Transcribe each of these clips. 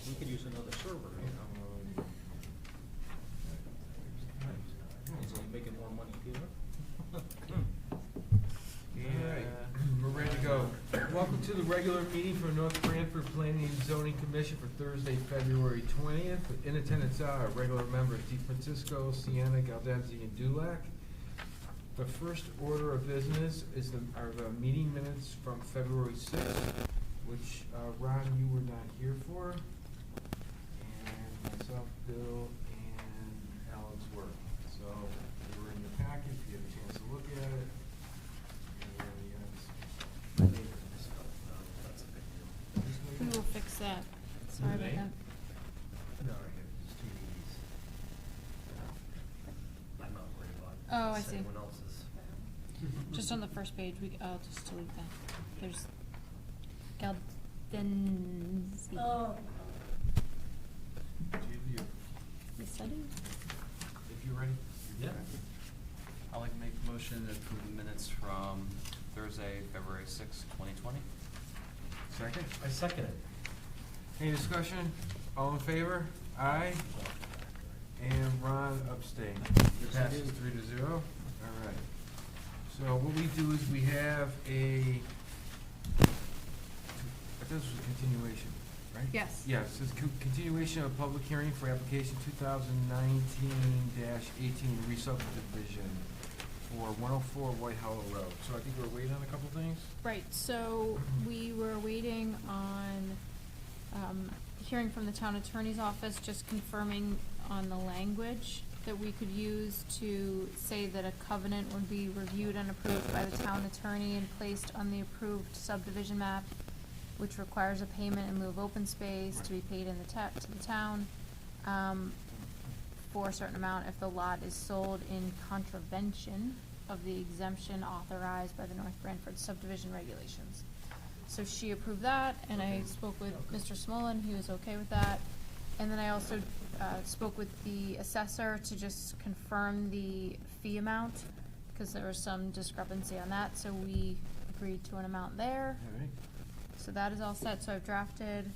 We could use another server, you know. So you're making more money, Peter? Alright, we're ready to go. Welcome to the regular meeting for North Branford Planning and Zoning Commission for Thursday, February 20th. In attendance are regular members DeFrancisco, Sienna, Galdenzi, and Dulac. The first order of business is are the meeting minutes from February 6th, which, Ron, you were not here for, and myself, Bill, and Alex were. So they were in your packet, if you had a chance to look at it. We will fix that. Sorry about that. No, I get it, just TVs. I'm not worried about it. Oh, I It's see. anyone else's. Just on the first page, I'll just delete that. There's Galdenzi. Oh. Do you, You said it? if you're ready? Yeah. I'd like to make a motion to approve the minutes from Thursday, February 6th, 2020. Second? I second it. Any discussion? All in favor? Aye. And Ron abstained. Yes, I Passes did. 3-0. All right. So what we do is we have this was a continuation, right? Yes. Yes, it's continuation of public hearing for application 2019-18 re-subdivision for 104 White Hollow Road. So I think we're waiting on a couple things? Right, so we were waiting on, hearing from the town attorney's office, just confirming on the language that we could use to say that a covenant would be reviewed and approved by the town attorney and placed on the approved subdivision map, which requires a payment in lieu of open space to be paid in to the town, for a certain amount if the lot is sold in contravention of the exemption authorized by the North Branford subdivision regulations. So she approved that, and I spoke with Mr. Smolin, he was okay with that. And then I also spoke with the assessor to just confirm the fee amount, because there was some discrepancy on that, so we agreed to an amount there. All right. So that is all set, so I've drafted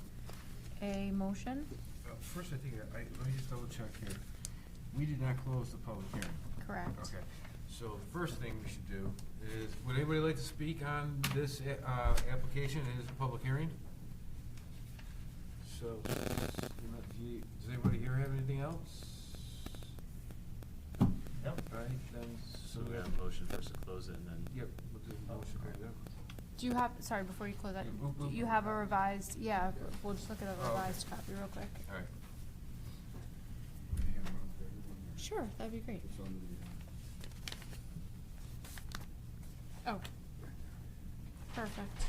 a motion. First, I think, let me just double check here. We did not close the public hearing. Correct. Okay, so the first thing we should do is, would anybody like to speak on this, application and this public hearing? So, does anybody here have anything else? Yep. Right, then, So we have a motion first to close it and then. Yep, we'll do the motion right now. Do you have, sorry, before you close that, do you have a revised, yeah, we'll just look at a Oh, okay. revised copy real quick. All right. Sure, that'd be great. Oh. Perfect.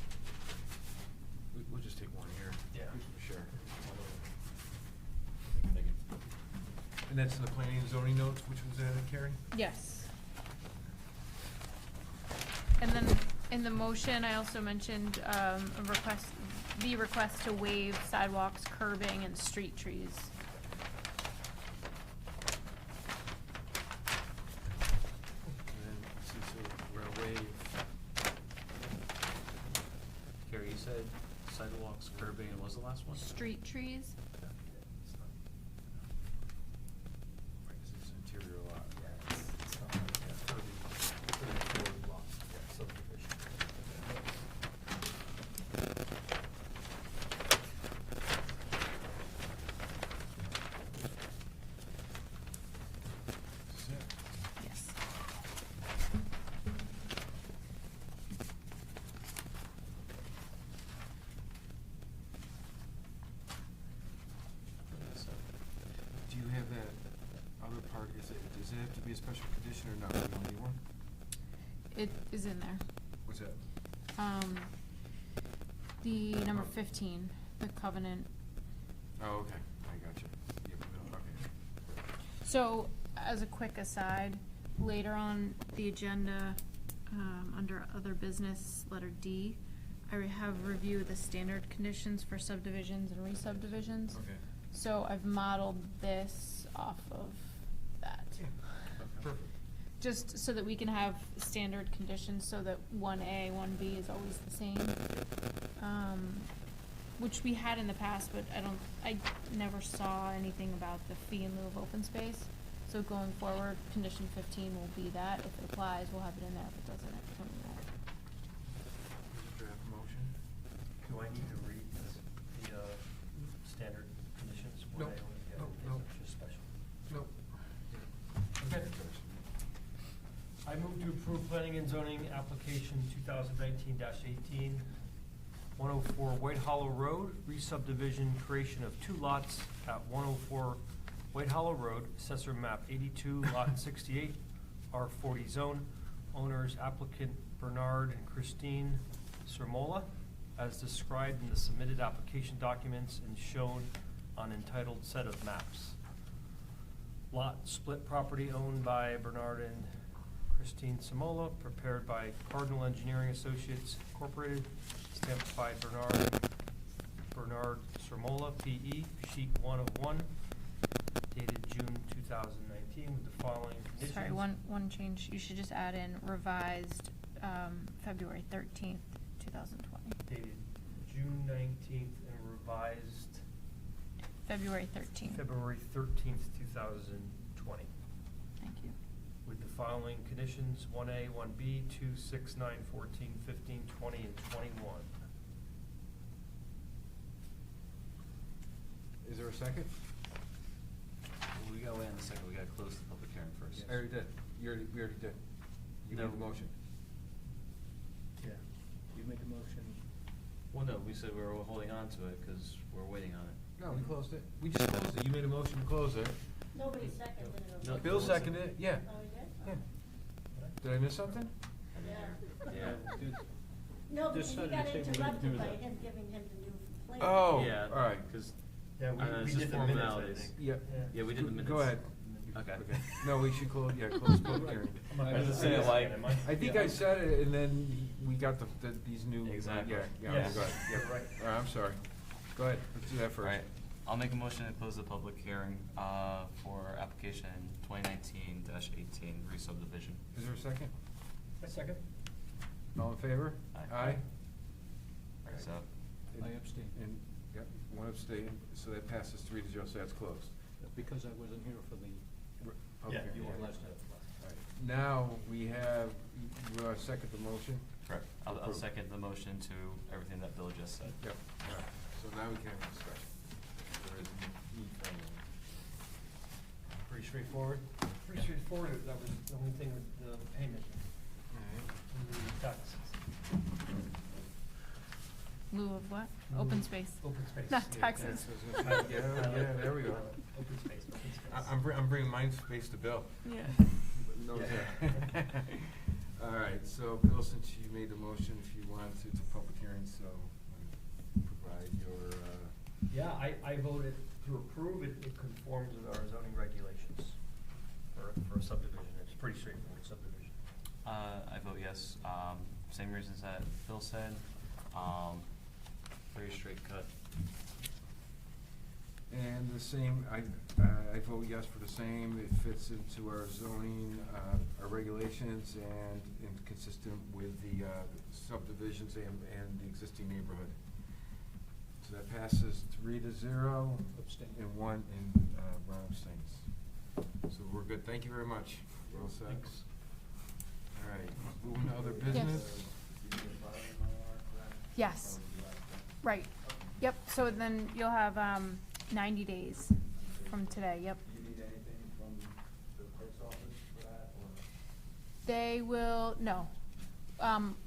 We'll just take one here. Yeah. For sure. And that's in the planning and zoning notes, which was added, Carrie? Yes. And then in the motion, I also mentioned, a request to waive sidewalks, curbing, and street trees. And then, so we're gonna waive. Carrie, you said sidewalks, curbing, and what was the last one? Street trees? Right, 'cause it's an interior lot. Yes. Do you have that other part, does it have to be a special condition or not, we don't need one? It is in there. What's that? The number 15, the covenant. Oh, okay, I got you. Yep, okay. So, as a quick aside, later on the agenda, under other business, letter D, I have review the standard conditions for subdivisions and re-subdivisions. Okay. So I've modeled this off of that. Yeah, perfect. Just so that we can have standard conditions, so that 1A, 1B is always the same. which we had in the past, but I never saw anything about the fee in lieu of open space. So going forward, condition 15 will be that. If it applies, we'll have it in there. If it doesn't, it won't. Draft motion? Do I need to read the standard conditions? Nope. Nope. Just special. Nope. Okay. I move to approve planning and zoning application 2019-18, 104 White Hollow Road, re-subdivision, creation of 2 lots at 104 White Hollow Road, assessor map 82, lot 68, R40 zone, owners applicant Bernard and Christine Sermola, as described in the submitted application documents and shown on entitled set of maps. Lot split property owned by Bernard and Christine Sermola, prepared by Cardinal Engineering Associates Incorporated, stamped by Bernard Sermola, P.E., sheet 1 of 1, dated June 2019, with the following conditions. Sorry, one change. You should just add in revised February 13th, 2020. Dated June 19th and revised February 13th. February 13th, 2020. Thank you. With the following conditions: 1A, 1B, 2, 6, 9, 14, 15, 20, and 21. Is there a second? We gotta wait on a second, we gotta close the public hearing first. I already did. We already did. You No. made the motion. Yeah. You make a motion. Well, no, we said we were holding on to it because we're waiting on it. No, we closed it. We just closed it. You made a motion to close it. Nobody seconded it. No. Bill seconded it, yeah. Oh, he did? Yeah. Did I miss something? Yeah. Yeah. No, because Just he so got to say we're gonna interrupted do by that. him giving him the new plan. Oh, Yeah, all right. because, Yeah, it's we just did the minutes, I formalities. think. Yeah. Yeah, we did the minutes. Go ahead. Okay. No, we should close, close public hearing. I was just saying, like, I think I said it, and then we got these new. Exactly. Yeah, we Yes. got it. Yeah. You're right. All right, I'm sorry. Go ahead, let's do that first. Alright, I'll make a motion to close the public hearing, for application 2019-18, re-subdivision. Is there a second? A second? All in favor? Aye. So, I abstain. And, yep, one abstain, so that passes 3-0, so that's closed. Because I wasn't here for the Public Yeah, hearing, you were yeah. last time. All right. Now, we have, you want to second the motion? correct, I'll Approve. second the motion to everything that Bill just said. Yep. All right. So now we can have a discussion. There is need for any. Pretty straightforward? Pretty straightforward. That was the only thing with the payment and the taxes. Lieu of what? Lieu Open of space. Open space. Not Yeah, taxes. Yeah, there we go. Open space, open space. I'm bringing mine space to Bill. Yeah. No, Yeah. All right, so Bill, since you made the motion, if you want to, it's a public hearing, so provide your, Yeah, I voted to approve it. It conforms with our zoning regulations for a subdivision. It's pretty straightforward subdivision. I vote yes, same reasons that Bill said, very straight cut. and the same, I vote yes for the same. It fits into our zoning, our regulations, and consistent with the subdivisions and the existing neighborhood. So that passes 3-0. Abstain. And Ron abstains. So we're good. Thank you very much. We're all set. Thanks. All right, moving to other business. Yes. Right. Yep, so then you'll have 90 days from today, yep. Do you need anything from the clerk's office for that, or? They will, no.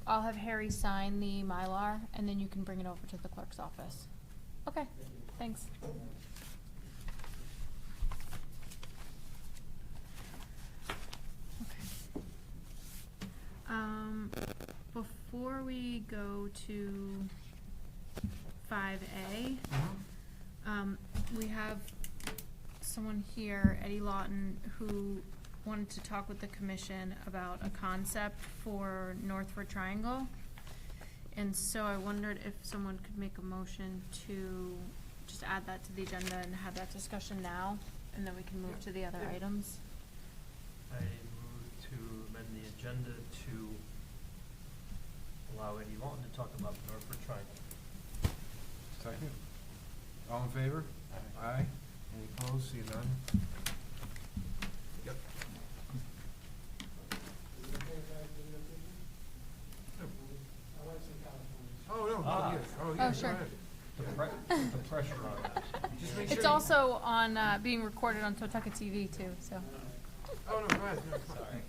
I'll have Harry sign the Mylar, and then you can bring it over to the clerk's office. Okay, thanks. Okay. Before we go to 5A, we have someone here, Eddie Lawton, who wanted to talk with the commission about a concept for Northford Triangle. And so I wondered if someone could make a motion to just add that to the agenda and have that discussion now, and then we can move to the other items. I move to amend the agenda to allow Eddie Lawton to talk about the Northford Triangle. second? All in favor? Aye. Any opposed? See none? Yep. Oh, no, Ah. yes. Oh, yeah, sure. go ahead. The pressure on that. Just make sure. It's you- also on, being recorded on Totucket TV too, so. Oh, no, go ahead. No, come on. Sorry.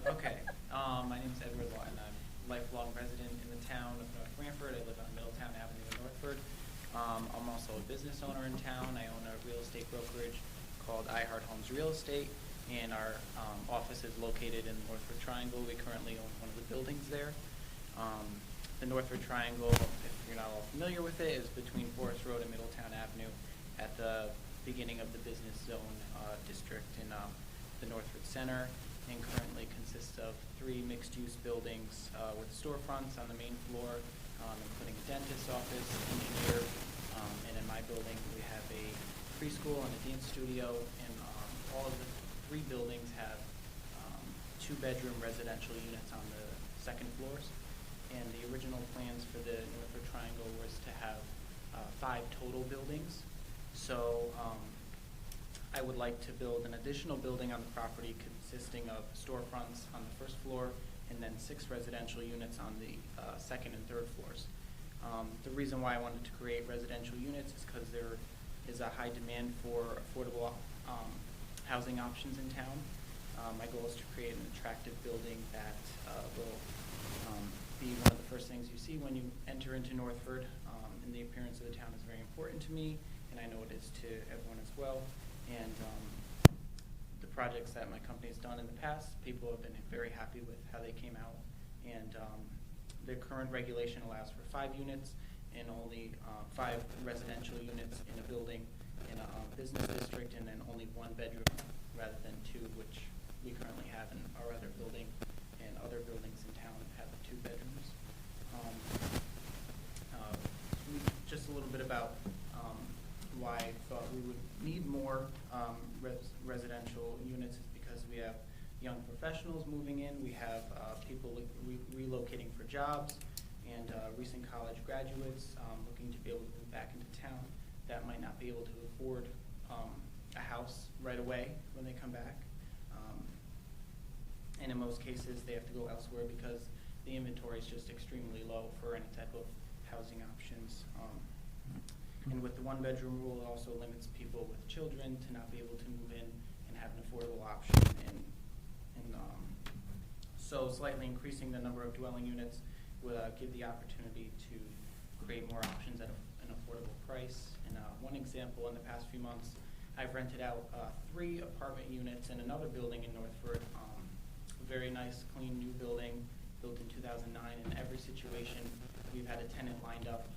Okay, my name's Edward Lawton. I'm a lifelong resident in the town of North Branford. I live on Middletown Avenue in Northford. I'm also a business owner in town. I own a real estate brokerage called iHeart Homes Real Estate, and our office is located in the Northford Triangle. We currently own one of the buildings there. The Northford Triangle, if you're not all familiar with it, is between Forest Road and Middletown Avenue at the beginning of the business zone district in the Northford Center, and currently consists of 3 mixed-use buildings with storefronts on the main floor, including a dentist's office, engineer, and in my building we have a preschool and a dance studio, and all of the 3 buildings have 2-bedroom residential units on the second floors. And the original plans for the Northford Triangle was to have 5 total buildings. So I would like to build an additional building on the property consisting of storefronts on the first floor and then 6 residential units on the second and third floors. The reason why I wanted to create residential units is because there is a high demand for affordable housing options in town. My goal is to create an attractive building that will be one of the first things you see when you enter into Northford, and the appearance of the town is very important to me, and I know it is to everyone as well. And the projects that my company has done in the past, people have been very happy with how they came out. And the current regulation allows for 5 units and only 5 residential units in a building in a business district, and then only 1 bedroom rather than 2, which we currently have in our other building, and other buildings in town have 2 bedrooms. Just a little bit about why I thought we would need more residential units is because we have young professionals moving in, we have people relocating for jobs, and recent college graduates looking to be able to move back into town that might not be able to afford a house right away when they come back. And in most cases, they have to go elsewhere because the inventory is just extremely low for any type of housing options. And with the 1-bedroom rule, it also limits people with children to not be able to move in and have an affordable option. And so slightly increasing the number of dwelling units would give the opportunity to create more options at an affordable price. And one example, in the past few months, I've rented out 3 apartment units in another building in Northford. Very nice, clean, new building, built in 2009. In every situation, we've had a tenant lined up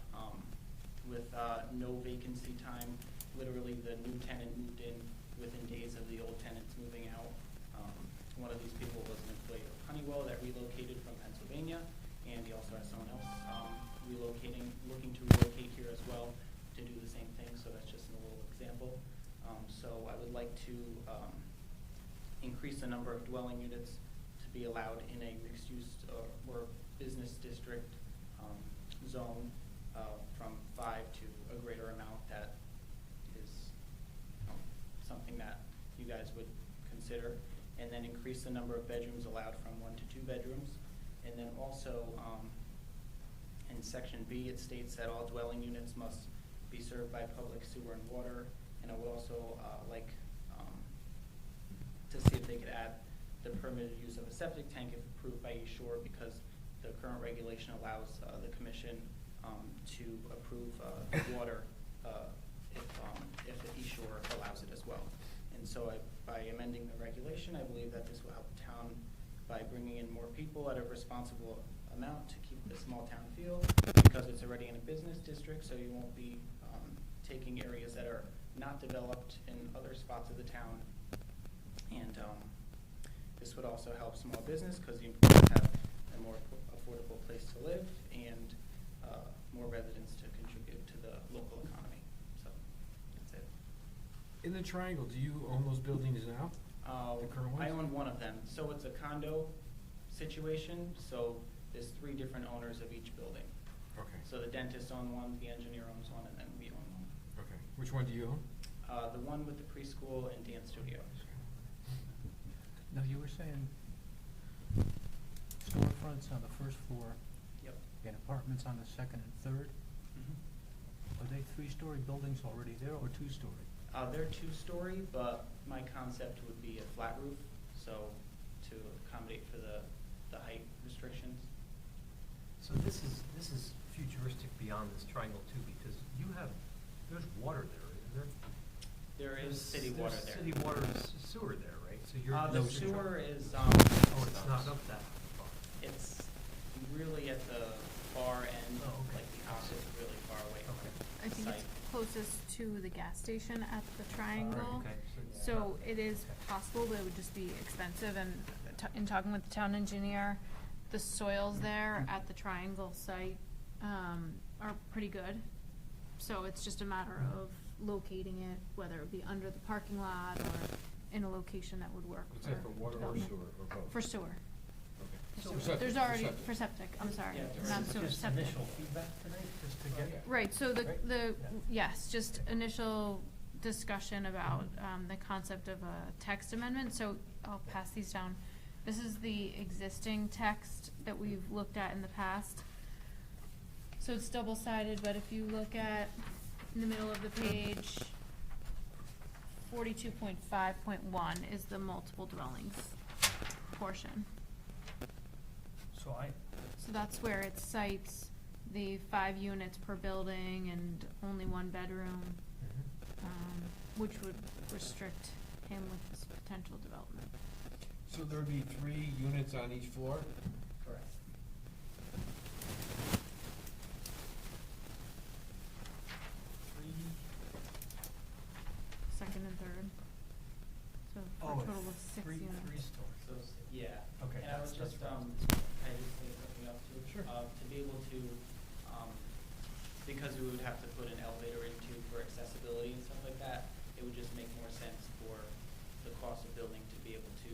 with no vacancy time. Literally, the new tenant moved in within days of the old tenants moving out. One of these people was an employee of Honeywell that relocated from Pennsylvania, and he also has someone else looking to relocate here as well to do the same thing. So that's just a little example. So I would like to increase the number of dwelling units to be allowed in a mixed-use or business district zone from 5 to a greater amount that is something that you guys would consider, and then increase the number of bedrooms allowed from 1 to 2 bedrooms. And then also in section B, it states that all dwelling units must be served by public sewer and water, and I would also like to see if they could add the permitted use of a septic tank if approved by East Shore, because the current regulation allows the commission to approve water if the East Shore allows it as well. And so by amending the regulation, I believe that this will help the town by bringing in more people at a responsible amount to keep the small town feel, because it's already in a business district, so you won't be taking areas that are not developed in other spots of the town. And this would also help small business because the employees have a more affordable place to live and more residents to contribute to the local economy. So that's it. In the Triangle, do you own those buildings now? The current ones? I own one of them. So it's a condo situation. So there's 3 different owners of each building. Okay. So the dentist owns one, the engineer owns one, and then we own one. Okay. Which one do you own? The one with the preschool and dance studio. Now, you were saying storefronts on the first floor Yep. and apartments on the second and third? Are they three-story buildings already there or two-story? They're two-story, but my concept would be a flat roof, so to accommodate for the height restrictions. So this is futuristic beyond this triangle too, because there's water there, isn't there? There is city water there. City water is sewer there, right? So you're. The sewer is, Oh, it's not up that far. it's really at the far end, Oh, okay. like the opposite, really far away from Okay. I think it's site. closest to the gas station at the triangle. Okay, So it is possible, but it would just be expensive, and in talking with the town engineer, the soils there at the triangle site, are pretty good. So it's just a matter of locating it, whether it be under the parking lot or in a location that would work Is for that for water or development. sewer or both? For sewer. Okay. For So sewer. septic, There's for already, septic. for septic, I'm sorry, Yeah, not This is sewer, just septic. initial feedback tonight, just to Oh, get. yeah. Right, so Right? the, Yeah. yes, just initial discussion about, the concept of a text amendment, so I'll pass these down. This is the existing text that we've looked at in the past. So it's double-sided, but if you look at, in the middle of the page, 42.5.1 is the multiple dwellings portion. So So that's where it cites the 5 units per building and only 1 bedroom, which would restrict him with this potential development. So there would be 3 units on each floor? Correct. Second and third. So for Oh, a total of 6 three units. stories. So, yeah. Okay, And I was that's just, right. I just think something up too. Sure. To be able to, because we would have to put an elevator into for accessibility and stuff like that, it would just make more sense for the cost of building to be able to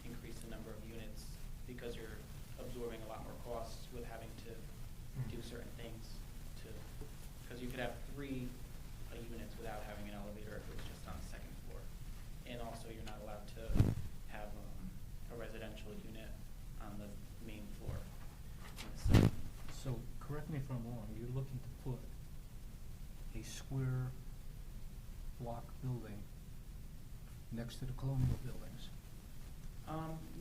increase the number of units, because you're absorbing a lot more costs with having to do certain things to, because you could have 3 units without having an elevator if it was just on the second floor. And also, you're not allowed to have a residential unit on the main floor. So, correct me if I'm wrong, you're looking to put a square block building next to the colonial buildings.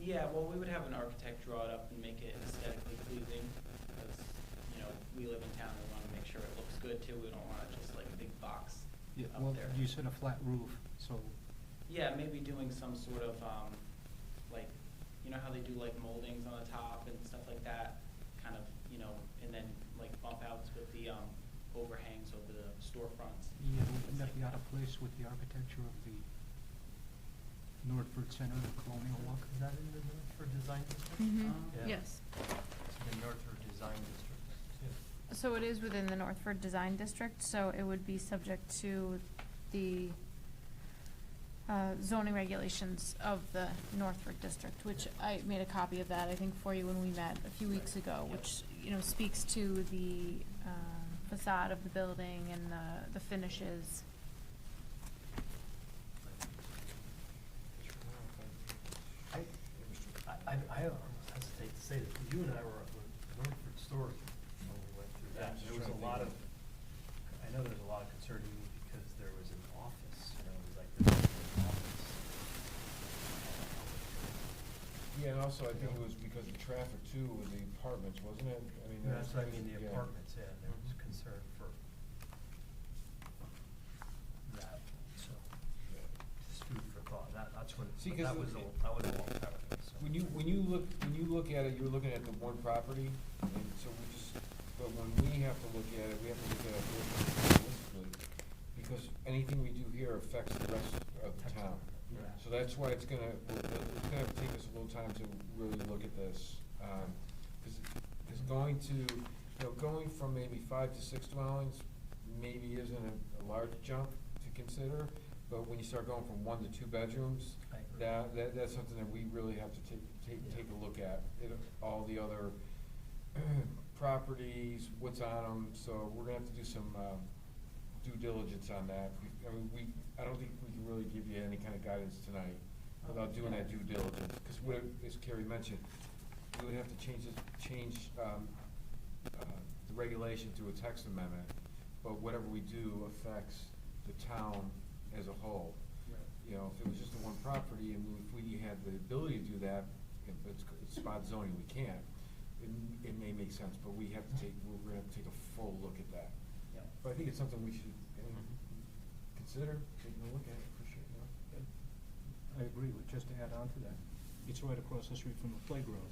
Yeah, well, we would have an architect draw it up and make it aesthetically pleasing, because, we live in town, we wanna make sure it looks good too, we don't want it just like a big box Yeah, up well, there. you said a flat roof, so, Yeah, maybe doing some sort of, like, you know how they do like moldings on the top and stuff like that? Kind of, and then like bump outs with the, overhangs over the storefronts. yeah, wouldn't that be out of place with the architecture of the Northford Center, the colonial look? Is that in the Northford Design District? Yeah. Yes. It's in the Northford Design District, too. So it is within the Northford Design District, so it would be subject to the zoning regulations of the Northford District, which I made a copy of that, I think, for you when we met a few weeks ago, which, speaks to the facade of the building and the finishes. I almost hesitate to say this, but you and I were at the Northford store when we went through that. Yeah, There was a lot of, I know there was a lot of concern even because there was an office, it was like, this is an office. Yeah, and also I think it was because of traffic too with the apartments, wasn't it? I mean, That's what I mean, the yeah. apartments, yeah, there was concern for that, so, Yeah. just food for thought, that's when, See, but 'cause that was the- a long time ago, so. When you look at it, you're looking at the one property, and so but when we have to look at it, we have to look at it holistically, because anything we do here affects the rest of the town. Yeah. So that's why it's gonna take us a little time to really look at this, cause going going from maybe 5 to 6 dwellings maybe isn't a large jump to consider, but when you start going from 1 to 2 bedrooms, I agree. that's something that we really have to take a look at. All the other properties, what's on them, so we're gonna have to do some, due diligence on that. I don't think we can really give you any kind of guidance tonight without doing that due diligence, because what, as Carrie mentioned, we would have to change the regulation through a text amendment, but whatever we do affects the town as a whole. You know, if it was just the one property, and if we had the ability to do that, if it's spot zoning, we can't, it may make sense, but we're gonna have to take a full look at that. Yeah. But I think it's something we should consider, taking a look at it for sure, you know. I agree with, just to add on to that, it's right across the street from the playground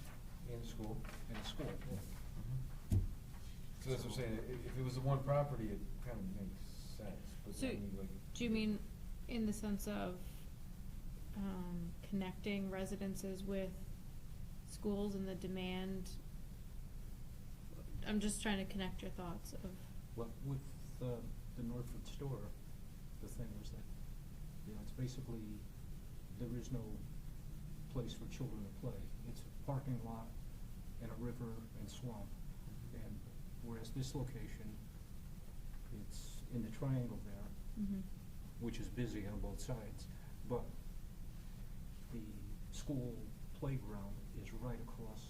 And school. and the school. So that's what I'm saying, if it was the one property, it kind of makes sense, but So, then we like. do you mean in the sense of, connecting residences with schools and the demand? I'm just trying to connect your thoughts of, Well, with the Northford store, the thing was that, you know, it's basically, there is no place for children to play. It's a parking lot and a river and swamp. And whereas this location, it's in the triangle there, which is busy on both sides, but the school playground is right across,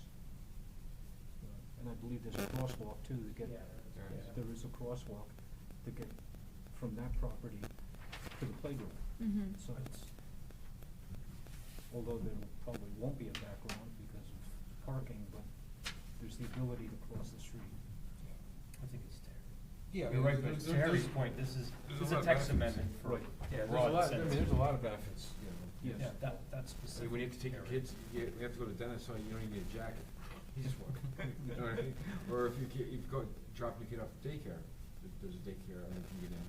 and I believe there's a crosswalk too to get, there is a crosswalk to get from that property to the playground. So it's, although there probably won't be a background because of parking, but there's the ability to cross the street. I think it's Terry. Yeah, You're right, but to Harry's point, this is a text amendment for Right. Yeah, broad sense. there's a lot of benefits, you know. Yes. Yeah, that's So specific. when you have to take your area. kids, you have to go to the dentist, so you don't even need a jacket. You just walk. You know what I mean? Or if you go drop your kid off at daycare, there's a daycare, and you can get in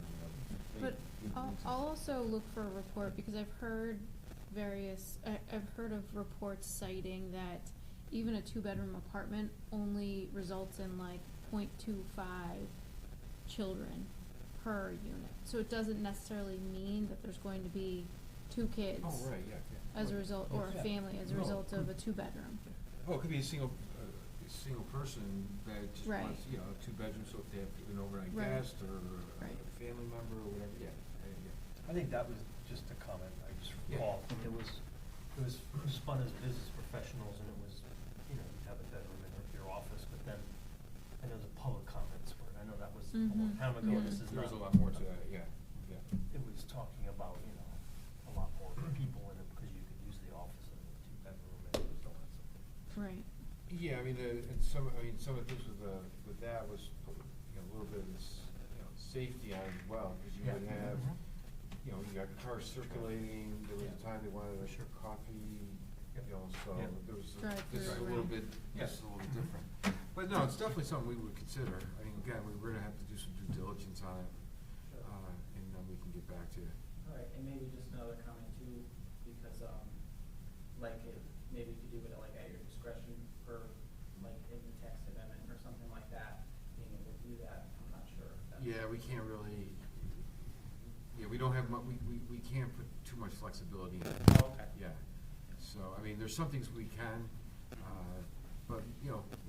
and out. but I'll also look for a report, because I've heard I've heard of reports citing that even a 2-bedroom apartment only results in like 0.25 children per unit. So it doesn't necessarily mean that there's going to be 2 kids. Oh, right, yeah. As a result, or a Yeah. family as a No. result of a 2-bedroom. Oh, it could be a single person that just Right. wants, 2 bedrooms, so if they have an overnight Right. guest or Right. a family member or whatever, yeah. I think that was just a comment I just Yeah. recall. It was spun as business professionals, and it was, you'd have a bedroom in your office, but then I know the public comments were, I know that was a long time ago, Mhm. this is There was not. a lot more to that, yeah. It was talking about, a lot more people in it, because you could use the office as a 2-bedroom and so on and so forth. Right. Yeah, I mean, and some of the things with that was, a little bit of this, safety on it as well, because you would have, you got cars circulating, there was a Yeah. time they wanted Sure. coffee, so Yeah. there was, Drive-through, this is a right. little bit, this is a little bit different. But no, it's definitely something we would consider. I mean, again, we're gonna have to do some due diligence on it, and then we can get back to you. All right, and maybe just another comment too, because, maybe you could do it like at your discretion for, like, in the text amendment or something like that, being able to do that, I'm not sure if that's. Yeah, we can't really, we don't have we can't put too much flexibility in it. Oh, okay. Yeah, so, I mean, there's some things we can, but,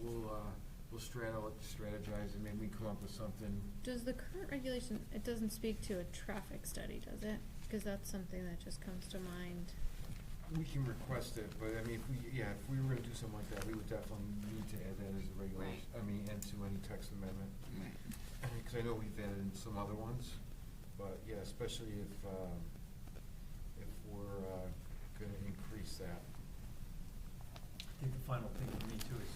we'll strategize and maybe we come up with something. Does the current regulation, it doesn't speak to a traffic study, does it? Because that's something that just comes to mind. We can request it, but I mean, if we were gonna do something like that, we would definitely need to add that as a regulation, into any text amendment. Right. Cause I know we've added in some other ones, but yeah, especially if we're, gonna increase that. I think the final thing for me too is,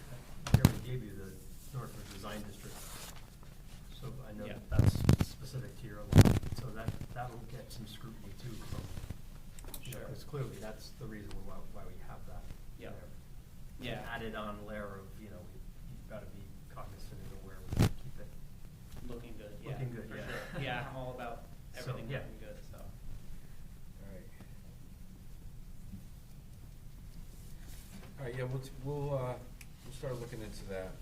Jeremy gave you the Northwood Design District. So I know Yeah. that's specific to your lot, so that'll get some scrutiny too from, Sure. because clearly that's the reason why we have that Yeah. there. Yeah. An added on layer of, you've gotta be cognizant and aware we're gonna keep it. Looking good, yeah. Looking good, for yeah. sure. Yeah, I'm all about So, everything yeah. looking good, so. Alright. Alright, yeah, we'll start looking into that.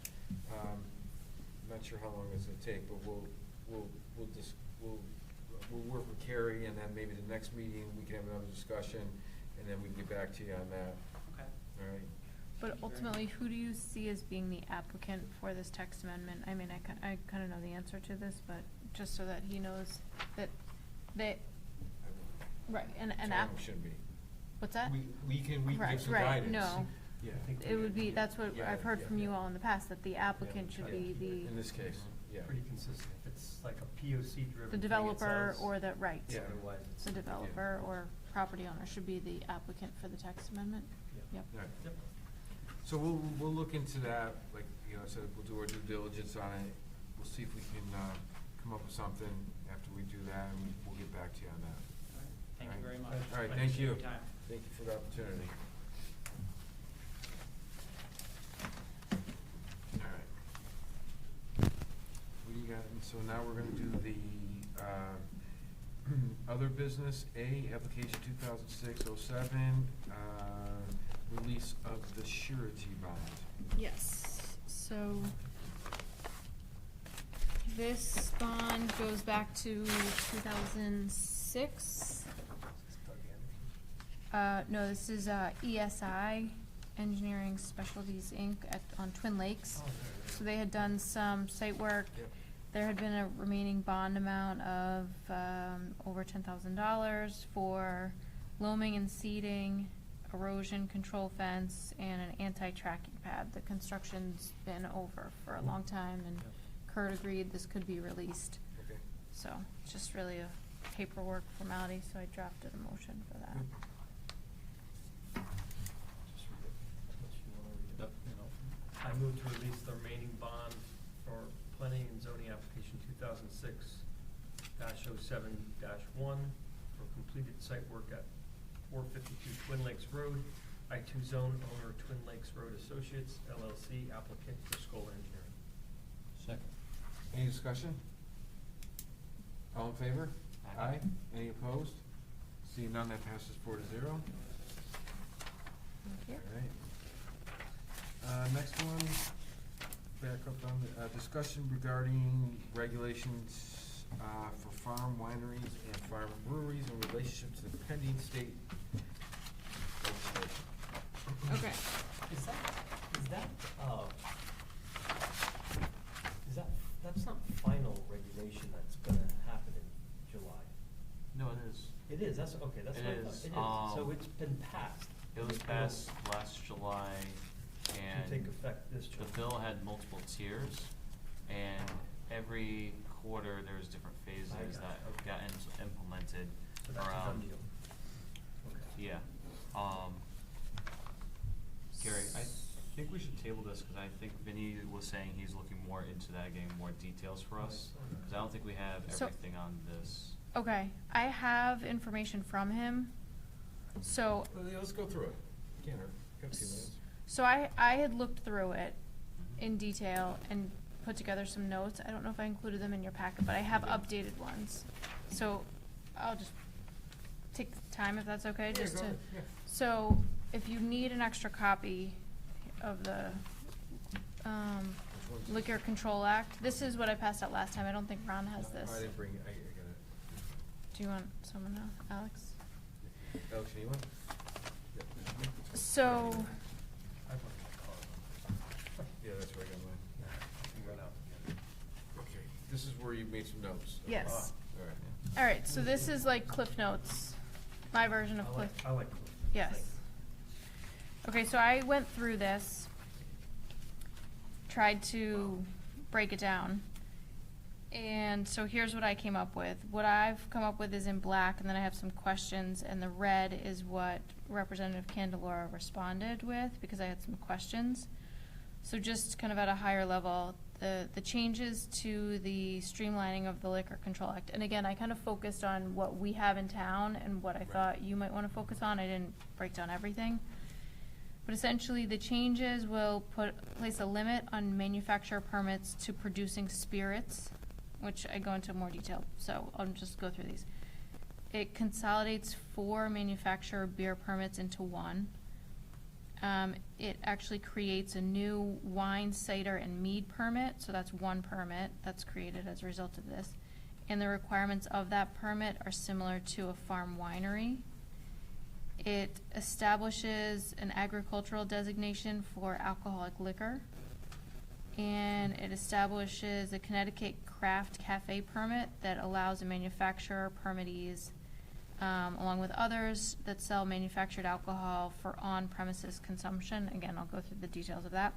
Not sure how long it's gonna take, but we'll work with Carrie, and then maybe the next meeting, we can have another discussion, and then we can get back to you on that, Okay. alright? But ultimately, who do you see as being the applicant for this text amendment? I mean, I kinda know the answer to this, but just so that he knows that they, right, and Shouldn't be. what's that? We can Right, give some right, guidance. no. Yeah. It would be, that's what Yeah, I've heard yeah, from you yeah. all in the past, that the applicant should be In this case, yeah. Pretty consistent. If it's like a POC driven the thing, it developer says- or the, right. Yeah. Otherwise, it's. The developer or property owner should be the applicant for the text amendment. Yeah. Yep. Right. Yep. So we'll look into that, like, you know, I said, we'll do our due diligence on it. We'll see if we can, come up with something after we do that, and we'll get back to you on that. Thank you Alright. very much. All right, I thank appreciate you. your time. Thank you for the opportunity. All right. What do you got? And so now we're gonna do the, other business, A, application 2006-07, release of the surety bond. Yes, so this bond goes back to 2006. No, this is, ESI, Engineering Specialties, Inc. on Twin Lakes. Oh, there it is. So they had done some site work. Yep. There had been a remaining bond amount of, over $10,000 for loaming and seeding, erosion control fence, and an anti-tracking pad. The construction's been over for a long time, and Yep. Kurt agreed this could be released. Okay. So, it's just really a paperwork formality, so I drafted a motion for that. Good. Just read it. Unless you wanna read it. Yep. I move to release the remaining bond for planning and zoning application 2006-07-1 for completed site work at 452 Twin Lakes Road, I-2 zone, owner Twin Lakes Road Associates, LLC, applicant for Scholar Engineering. Second. Any discussion? All in favor? Aye. Any opposed? Seeing none, that passes 4-0. Thank you. All right. Next one, back up on the, discussion regarding regulations, for farm wineries and farm breweries in relationship to the pending state legislation. Okay. That's not final regulation that's gonna happen in July. No, it is. It is, that's, okay, that's It what I thought. is, It is, so it's been passed. It was passed last July, and To take effect this July. the bill had multiple tiers, and every quarter there's different phases I got it, that okay. got implemented So that's a around. done deal. Okay. Yeah, Gary, I think we should table this, cause I think Vinny was saying he's looking more into that, getting more details for us, cause I don't think we have So- everything on this. Okay, I have information from him, so, Well, yeah, let's go through it. Can't hurt. Got a few minutes. so I had looked through it in detail and put together some notes. I don't know if I included them in your packet, but I have updated ones. So I'll just take the time if that's okay, just to. So if you need an extra copy of the Which one's- Liquor Control Act, this is what I passed out last time. I don't think Ron has I this. didn't bring it, I got Do you want someone else? Alex? it. Alex, you want? Yep. So, I want my car. Yeah, that's where I got mine. We went out together. Okay, this is where you made some notes. yes. All right. All right, so this is like Cliff Notes, my version of Cliff. I like Cliff. Yes. Okay, so I went through this, tried to break it down. And so here's what I came up with. What I've come up with is in black, and then I have some questions, and the red is what Representative Candelora responded with, because I had some questions. So just kind of at a higher level, the changes to the streamlining of the Liquor Control Act. And again, I kind of focused on what we have in town and what I thought you might want to focus on. I didn't break down everything. But essentially, the changes will place a limit on manufacturer permits to producing spirits, which I go into more detail, so I'll just go through these. It consolidates 4 manufacturer beer permits into one. It actually creates a new wine, cider, and mead permit, so that's one permit that's created as a result of this. And the requirements of that permit are similar to a farm winery. It establishes an agricultural designation for alcoholic liquor. And it establishes a Connecticut craft cafe permit that allows a manufacturer permittees, along with others that sell manufactured alcohol for on-premises consumption. Again, I'll go through the details of that.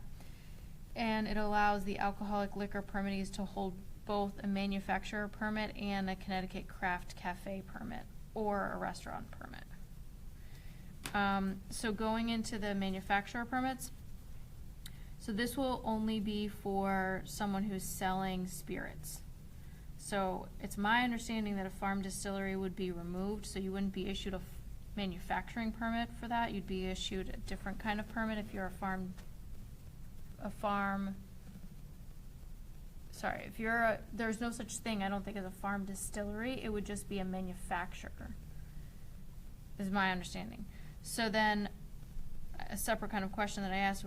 And it allows the alcoholic liquor permittees to hold both a manufacturer permit and a Connecticut craft cafe permit, or a restaurant permit. So going into the manufacturer permits, so this will only be for someone who's selling spirits. So it's my understanding that a farm distillery would be removed, so you wouldn't be issued a manufacturing permit for that. You'd be issued a different kind of permit if you're there's no such thing, I don't think, as a farm distillery. It would just be a manufacturer, is my understanding. So then, a separate kind of question that I asked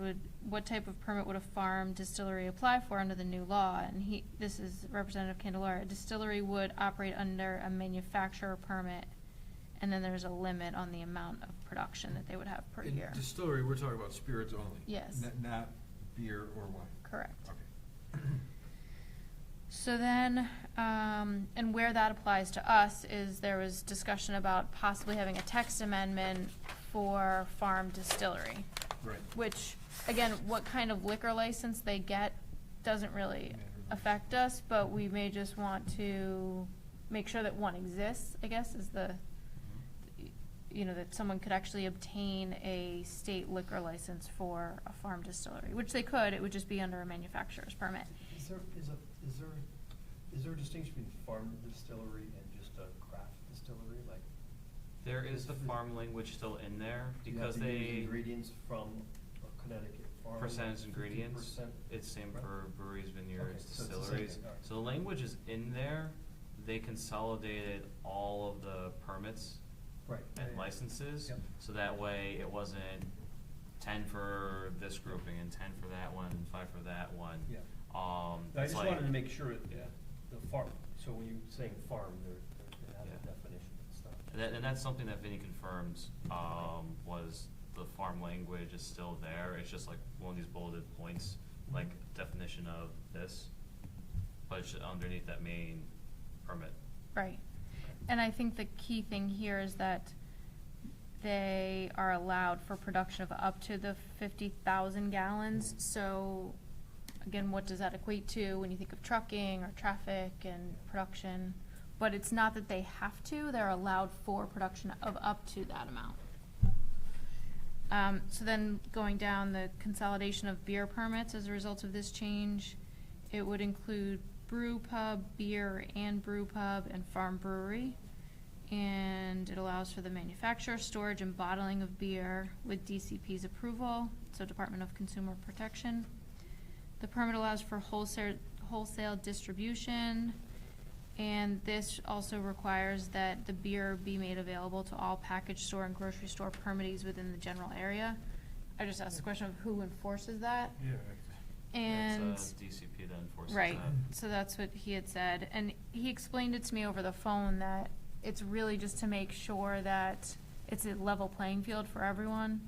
what type of permit would a farm distillery apply for under the new law? And this is Representative Candelara. A distillery would operate under a manufacturer permit, and then there's a limit on the amount of production that they would have per In year. distillery, we're talking about spirits only. Yes. Not beer or wine. Correct. Okay. So then, and where that applies to us is there was discussion about possibly having a text amendment for farm distillery. Right. Which, again, what kind of liquor license they get doesn't really affect us, but we may just want to make sure that one exists, I guess, is that someone could actually obtain a state liquor license for a farm distillery, which they could. It would just be under a manufacturer's permit. Is there a distinction between farm distillery and just a craft distillery? Like, There is the farm language still in there, do you because have to use they, ingredients from a Connecticut farm? percentage ingredients, 50%? it's same Right. for breweries, vineyards, Okay, so it's the same distilleries. thing, all right. So the language is in there, they consolidated all of the permits Right. and licenses, Yep. so that way it wasn't 10 for this grouping and 10 for that one and 5 for that one. Yeah. I It's just like- wanted to make sure Yeah. the farm, so when you're saying farm, it has Yeah. a definition and stuff. And that's something that Vinnie confirmed, was the farm language is still there. It's just like one of these bulleted points, like definition of this, but it's underneath that main permit. Right. And I think the key thing here is that they are allowed for production of up to the 50,000 gallons. So, again, what does that equate to when you think of trucking or traffic and production? But it's not that they have to, they're allowed for production of up to that amount. So then going down, the consolidation of beer permits as a result of this change, it would include brew pub, beer and brew pub, and farm brewery. And it allows for the manufacture, storage, and bottling of beer with DCP's approval, so Department of Consumer Protection. The permit allows for wholesale distribution, and this also requires that the beer be made available to all package store and grocery store permittees within the general area. I just asked the question of who enforces that. Yeah. And It's DCP that enforces right, that. so that's what he had said, and he explained it to me over the phone that it's really just to make sure that it's a level playing field for everyone,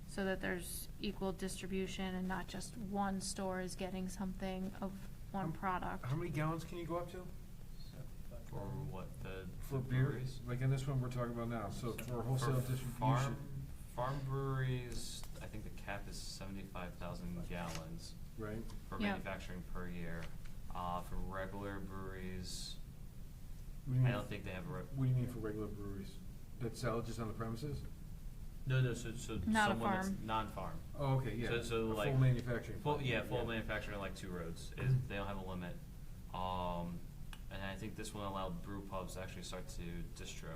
so that there's equal distribution and not just one store is getting something of one product. How many gallons can you go up to? For what, For the beer? breweries? Like in this one we're talking about now, so for wholesale For distribution. Farm breweries, I think the cap is 75,000 gallons Right. for Yeah. manufacturing per year. For regular breweries, What do you I mean- don't think they have a. What do you mean for regular breweries? That sell just on the premises? No, so Not a someone that's farm. non-farm. Oh, okay, yeah. So A like. full manufacturing. Full, plant. yeah, full manufacturing like 2 roads, they don't have a limit. And I think this one allowed brew pubs to actually start to distro,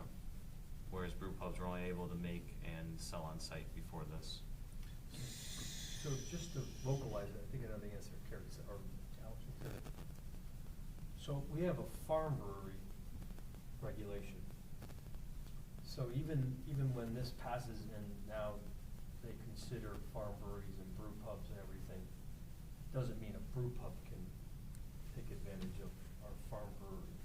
whereas brew pubs were only able to make and sell on site before this. So just to localize it, I think I know the answer, Carrie said, or Alex said. So we have a farm brewery regulation. So even when this passes and now they consider farm breweries and brew pubs and everything, doesn't mean a brew pub can take advantage of our farm brewery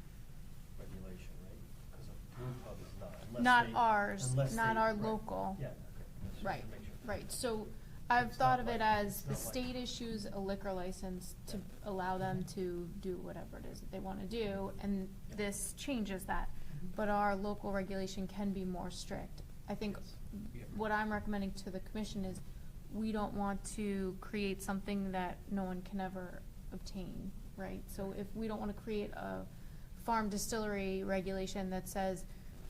regulation, right? Because a brew pub is not, unless Not they- ours, unless not they- our right. local. Yeah, okay. That's just Right, to make sure. right, so I've It's thought not of it like- as it's the not like- state issues a liquor license to allow them to do whatever it is that they wanna do, and Yeah. this changes that. Mhm. But our local regulation can be more strict. I think Yeah. what I'm recommending to the commission is, we don't want to create something that no one can ever obtain, right? So if we don't wanna create a farm distillery regulation that says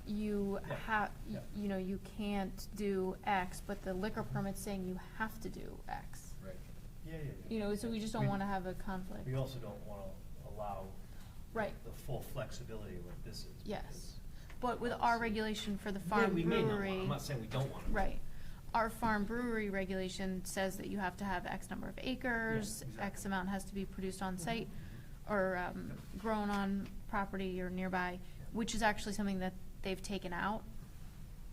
you Yeah, have, yeah. you know, you can't do X, but the liquor permit's saying you have to do X. Right. Yeah, yeah, yeah. You know, so we just don't wanna have a conflict. We also don't wanna allow Right. the full flexibility of what this is. Yes, but with our regulation for the Yeah, farm we may not brewery. want, I'm not saying we don't want it. Right. Our farm brewery regulation says that you have to have X number of acres, exactly. X amount has to be produced on site, or, grown on property or nearby, which is actually something that they've taken out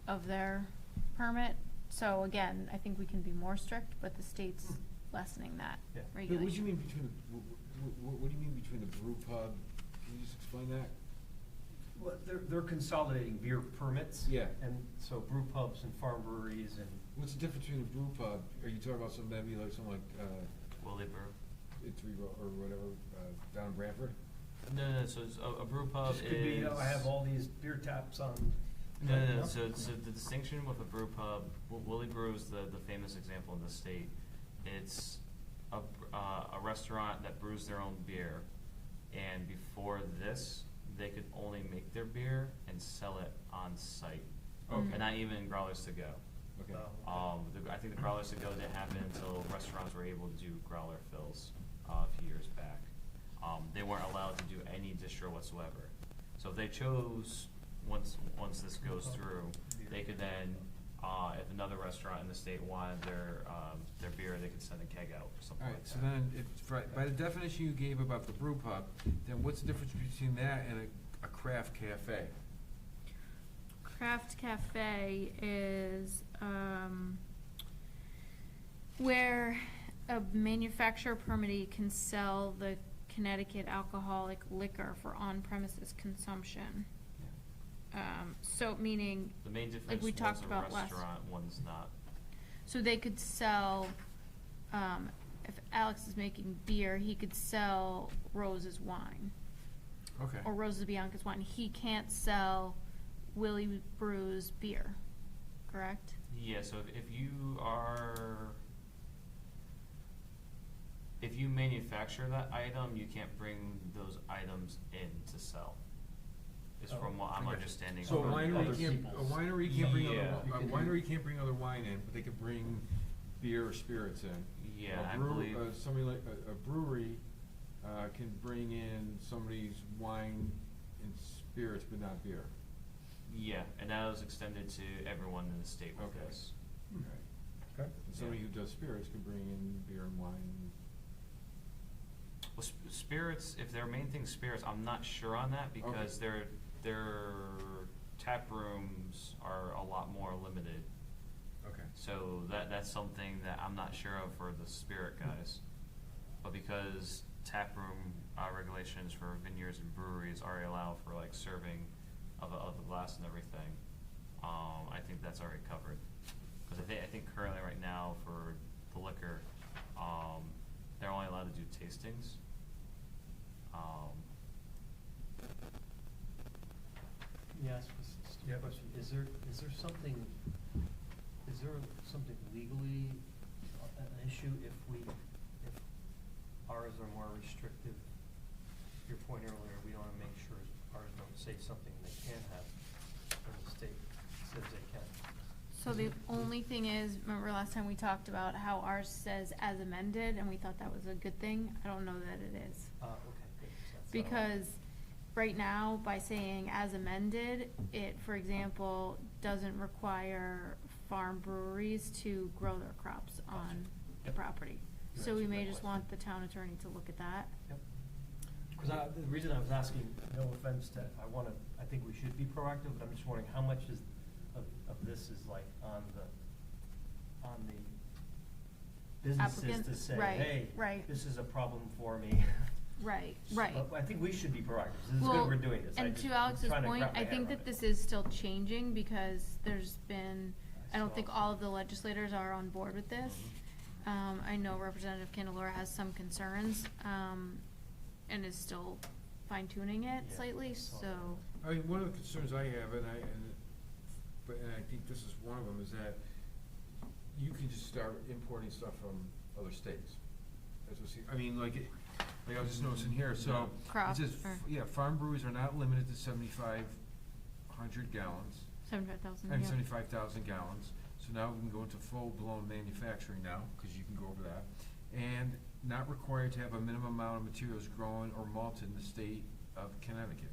of their permit. So again, I think we can be more strict, but the state's lessening that Yeah. But regulation. what do you mean between, what do you mean between the brew pub? Can you just explain that? Well, they're consolidating beer permits. Yeah. And so brew pubs and farm breweries and. What's the difference between a brew pub? Are you talking about some, maybe like something like, Willie Brew. or whatever, down in Branford? No, so it's a brew pub is. Just could be, you know, I have all these beer taps on. No, so the distinction with a brew pub, Willie Brew is the famous example in the state. It's a restaurant that brews their own beer, and before this, they could only make their beer and sell it on site. Okay. And not even growlers to go. Okay. I think the growlers to go didn't happen until restaurants were able to do growler fills, a few years back. They weren't allowed to do any distro whatsoever. So if they chose, once this goes through, they could then, if another restaurant in the state wanted their beer, they could send a keg out or something like Alright, that. so then, if, right, by the definition you gave about the brew pub, then what's the difference between that and a craft cafe? Craft cafe is, where a manufacturer permittee can sell the Connecticut alcoholic liquor for on-premises consumption. So meaning, The main like difference we one's talked a about last. restaurant, one's not. So they could sell, if Alex is making beer, he could sell Rose's wine, Okay. or Rose's Bianca's wine. He can't sell Willie Brew's beer, correct? Yeah, so if you manufacture that item, you can't bring those items in to sell. Is from what I'm Okay. understanding. So a from- winery Other can't, people's. a winery can't bring Yeah. other, a winery can't bring other wine in, but they can bring beer or spirits in. Yeah, A I brew- believe. Somebody like, a brewery, can bring in somebody's wine and spirits, but not beer. Yeah, and that was extended to everyone in the state with Okay. this. Okay. And somebody who does spirits can bring in beer and wine. Well, spirits, if their main thing's spirits, I'm not sure on that because their tap rooms are a lot more limited. Okay. So that's something that I'm not sure of for the spirit guys. But because tap room regulations for vineyards and breweries already allow for like serving of a glass and everything, I think that's already covered. Because I think currently right now for the liquor, they're only allowed to do tastings. Yes, a question, is there something legally an issue if ours are more restrictive? Your point earlier, we wanna make sure ours don't say something they can't have, when the state says they can. So the only thing is, remember last time we talked about how ours says as amended, and we thought that was a good thing? I don't know that it is. Okay, good. So that's- Because right now, by saying as amended, it, for example, doesn't require farm breweries to grow their crops on the Yep. property. You So we answered may my just question. want the town attorney to look at that. Yep. Cause the reason I was asking, no offense to, I think we should be proactive, but I'm just wondering how much of this is like on the businesses Applicant, to say, right, hey, right. this is a problem for me. Right, right. But I think we should be proactive. This is Well, good we're doing this. and to Alex's point, I think that this is still changing because there's been, I don't think all of the legislators are on board with this. I know Representative Candelora has some concerns, and is still fine tuning it Yeah, slightly, I saw so. I mean, one of the concerns I have, and I think this is one of them, is that you can just start importing stuff from other states. As we see, I mean, like I was just noticing here, so, it Craft, says, or yeah, farm breweries are not limited to 7,500 gallons. 75,000, I mean, yeah. 75,000 gallons, so now we can go into full-blown manufacturing now, cause you can go over that. And not required to have a minimum amount of materials grown or malted in the state of Connecticut.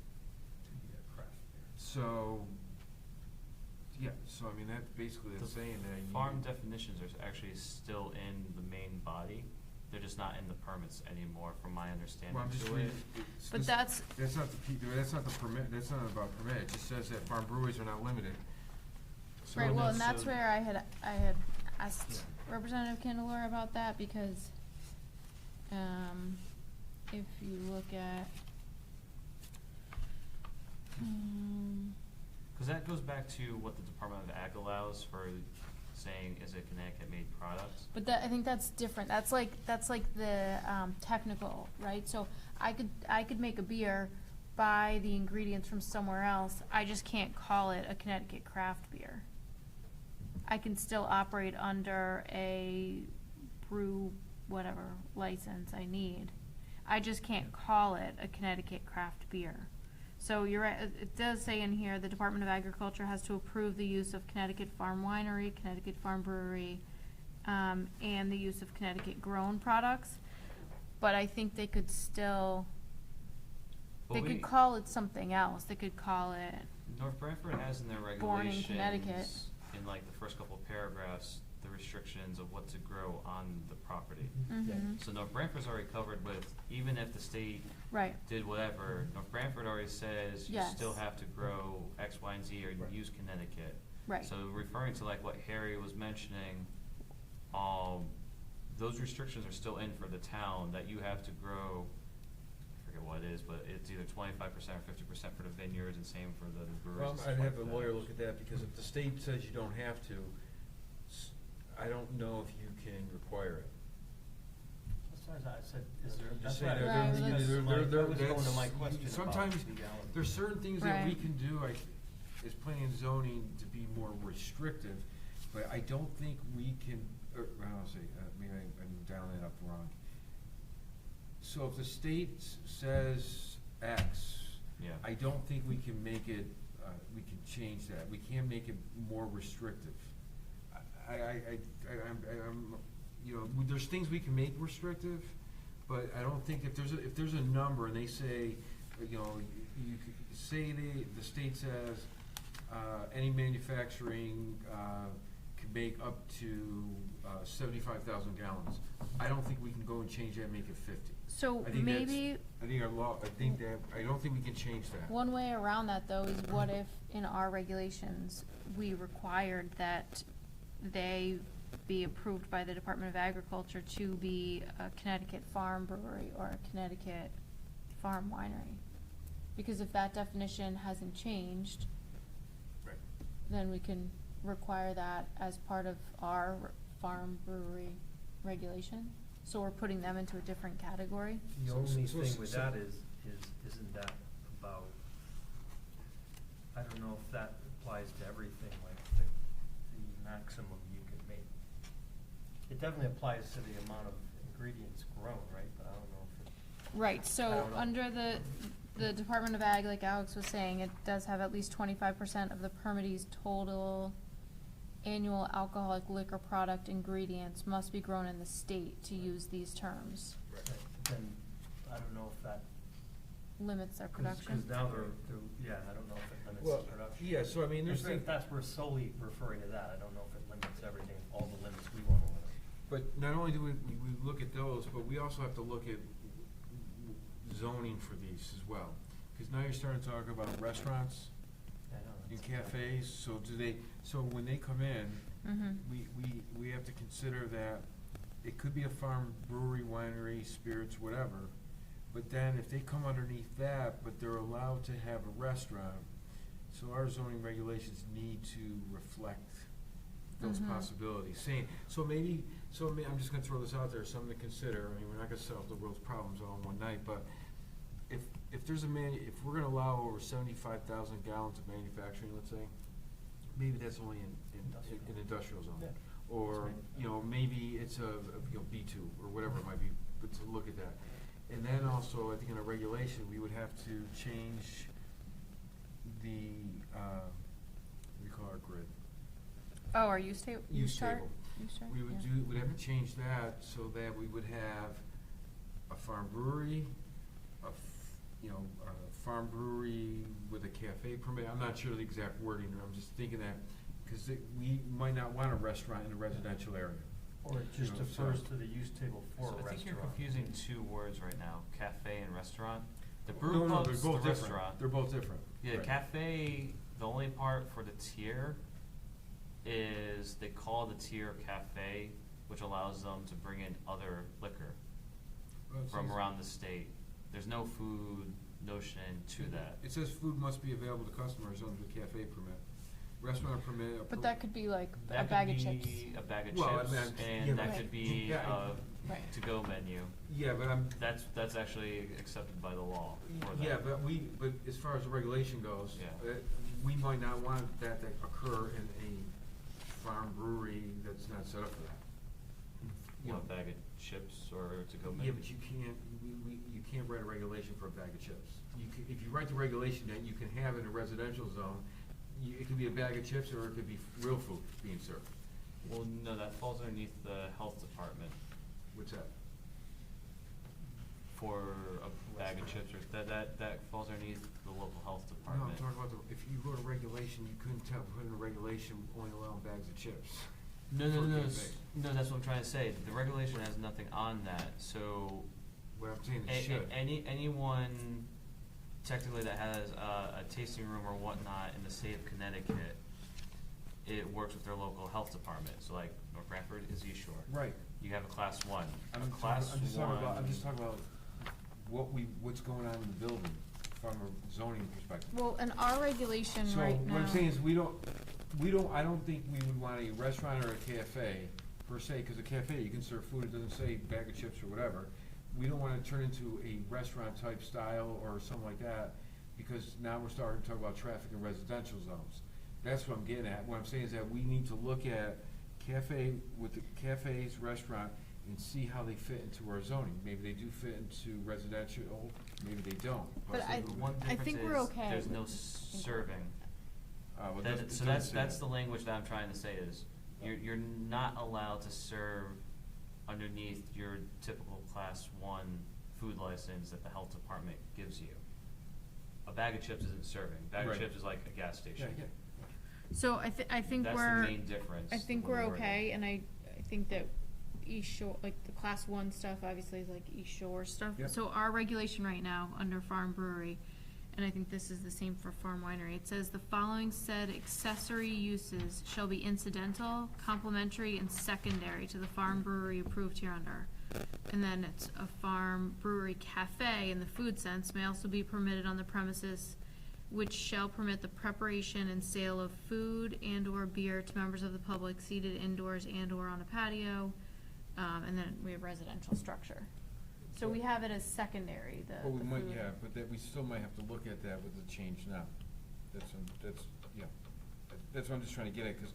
So, yeah, so I mean, that's basically The saying that you. farm definitions are actually still in the main body, they're just not in the permits anymore, from my understanding Well, I'm just to reading. it. But that's, That's not that's not the permit, that's not about permit, it just says that farm breweries are not limited. So right, well, and that's, that's where I had asked Representative Candelora about that, because, if you look at, Cause that goes back to what the Department of Ag allows for saying, is it Connecticut-made products? but that, I think that's different, that's like the, technical, right? So I could make a beer, buy the ingredients from somewhere else, I just can't call it a Connecticut craft beer. I can still operate under a brew, whatever license I need. I just can't call it a Connecticut craft beer. So you're right, it does say in here, the Department of Agriculture has to approve the use of Connecticut Farm Winery, Connecticut Farm Brewery, and the use of Connecticut grown products. But I think they could still, they But could we- call it something else, they could call it, North Branford has in their Born in regulations, Connecticut. in like the first couple of paragraphs, the restrictions of what to grow on the property. mhm, So North Branford's already covered with, even if the state right, did whatever, North Branford already says you Yes. still have to grow X, Y, and Z or Right. use Connecticut. right. So referring to like what Harry was mentioning, those restrictions are still in for the town, that you have to grow, I forget what it is, but it's either 25% or 50% for the vineyards and same for the breweries. Well, and I'd stuff have like a that. lawyer look at that, because if the state says you don't have to, I don't know if you can require it. That's why I said, is there, I'm that's just why saying, Right, that let's- was going to my that's- question about sometimes legality. there's certain things that we Right. can do, as planning and zoning, to be more restrictive, but I don't think we can, I'll say, maybe I'm dialing it up wrong. So if the state says X, Yeah. I don't think we can make it, we can change that, we can't make it more restrictive. I'm, you know, there's things we can make restrictive, but I don't think if there's a number and they say, you know, you could say the state says, any manufacturing, can make up to, 75,000 gallons. I don't think we can go and change that and make it 50. So I think maybe, I think our law, I don't think we can change that. one way around that though is what if in our regulations, we required that they be approved by the Department of Agriculture to be a Connecticut farm brewery or a Connecticut farm winery? Because if that definition hasn't changed, Right. then we can require that as part of our farm brewery regulation. So we're putting them into a different category. The So- only so- thing with so- that isn't that about, I don't know if that applies to everything, like the maximum you can make. It definitely applies to the amount of ingredients grown, right, but I don't know if it. Right, I so don't know. under the Department of Ag, like Alex was saying, it does have at least 25% of the permittee's total annual alcoholic liquor product ingredients must be grown in the state to use these terms. Right. Then, I don't know if that, Limits their production. cause now they're, yeah, I don't know if it limits Well, the production. yeah, so I mean, there's If that's, we're solely referring to that, I don't know if it limits everything, all the limits we wanna limit. But not only do we look at those, but we also have to look at zoning for these as well. Cause now you're starting to talk about restaurants I know, and that's- cafes, so when they come in, Mm-hmm, we have to consider that it could be a farm brewery, winery, spirits, whatever, But then if they come underneath that, but they're allowed to have a restaurant, so our zoning regulations need to reflect those Mhm. possibilities. I'm just gonna throw this out there, something to consider. I mean, we're not gonna solve the world's problems all in one night, but if there's if we're gonna allow over 75,000 gallons of manufacturing, let's say, maybe that's only in industrial zone. Yeah. Or, maybe it's B2 or whatever it might be, but to look at that. And then also, I think in a regulation, we would have to change the, what do you call our grid? Oh, our use table? Use table. Use chart, We would yeah. we'd have to change that so that we would have a farm brewery, a farm brewery with a cafe permit. I'm not sure the exact wording, I'm just thinking that, because we might not want a restaurant in a residential area. Or it just You know, defers so- to the use table for a So restaurant. I think you're confusing two words right now, cafe and restaurant. The brew No, pub's they're the both different. restaurant. They're both different. Yeah, Right. cafe, the only part for the tier is they call the tier cafe, which allows them to bring in other liquor Well, it from says- around the state. There's no food notion to that. It says food must be available to customers under the cafe permit. Restaurant permit. But that could be like a That bag could of chips. be a bag of Well, I chips, mean, and yeah, that right. could be Yeah, a Right. to-go menu. Yeah, but That's actually accepted by the law for that. yeah, but as far as the regulation goes, Yeah. we might not want that to occur in a farm brewery that's not set up for that. You want a bag of chips or to-go menu? Yeah, but you can't write a regulation for a bag of chips. If you write the regulation that you can have in a residential zone, it could be a bag of chips or it could be real food being served. Well, no, that falls underneath the health department What's that? for a bag of chips, or that falls underneath the local health No, department. I'm talking about if you wrote a regulation, you couldn't put in a regulation only allowing bags of chips. No, for a no, cafe. no, that's what I'm trying to say. The regulation has nothing on that, so What I'm saying is should. anyone technically that has a tasting room or whatnot in the state of Connecticut, it works with their local health department. So like North Branford is East Shore. Right. You have a class one. I'm A just class talking about, I'm one- just talking about what's going on in the building from a zoning perspective. Well, in our regulation So right now. what I'm saying is I don't think we would want a restaurant or a cafe per se, cause a cafe, you can serve food, it doesn't say bag of chips or whatever. We don't wanna turn into a restaurant type style or something like that, because now we're starting to talk about traffic in residential zones. That's what I'm getting at. What I'm saying is that we need to look at with the cafes, restaurant, and see how they fit into our zoning. Maybe they do fit into residential, maybe they don't. But So I- the one I difference think we're is okay there's no with- serving. Well, That- it so doesn't say that's that. the language that I'm trying to say is, you're not allowed to serve underneath your typical class one food license that the health department gives you. A bag of chips isn't serving, bag of Right. chips is like a gas Yeah, station. yeah. So I think That's we're. the main difference. I think when we're wording. okay, and I think that East Shore, like the class one stuff, obviously is like East Shore stuff. Yep. So our regulation right now, under farm brewery, and I think this is the same for farm winery, it says the following said accessory uses shall be incidental, complementary, and secondary to the farm brewery approved hereunder. And then it's a farm brewery cafe in the food sense may also be permitted on the premises, which shall permit the preparation and sale of food and or beer to members of the public seated indoors and or on a patio. And then we have residential structure. So we have it as secondary, the Well, we might, food. yeah, but that, we still might have to look at that with the change now. Yeah. That's what I'm just trying to get at, cause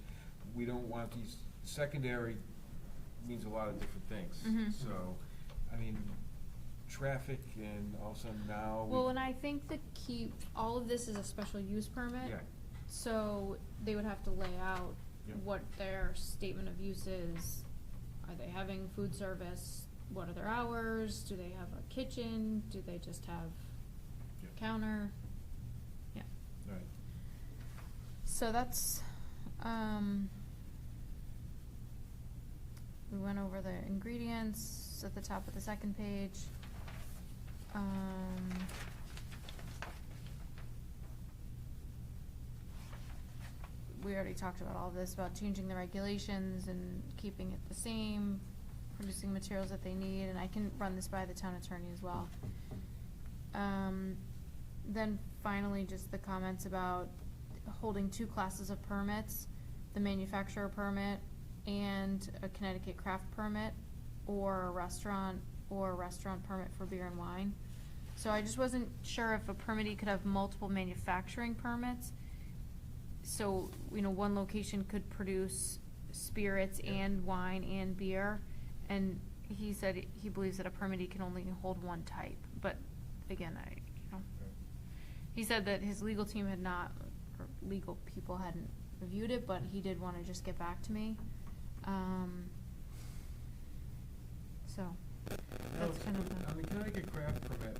we don't want these, secondary means a lot of different things. Mhm. So, I mean, traffic and all of a sudden now Well, and I think the key, all of this is a special use permit. Yeah. So they would have to lay out Yep. what their statement of use is. Are they having food service? What are their hours? Do they have a kitchen? Do they just have Yep. counter? Yeah. Right. So that's, we went over the ingredients at the top of the second page. We already talked about all this, about changing the regulations and keeping it the same, producing materials that they need, and I can run this by the town attorney as well. Then finally, just the comments about holding 2 classes of permits, the manufacturer permit and a Connecticut craft permit, or a restaurant permit for beer and wine. So I just wasn't sure if a permittee could have multiple manufacturing permits. So, one location could produce spirits and wine and beer. And he said he believes that a permittee can only hold one type. But again, he said that his legal team had not, or legal people hadn't reviewed it, but he did wanna just get back to me. So, that's kind of the. On the Connecticut craft permit,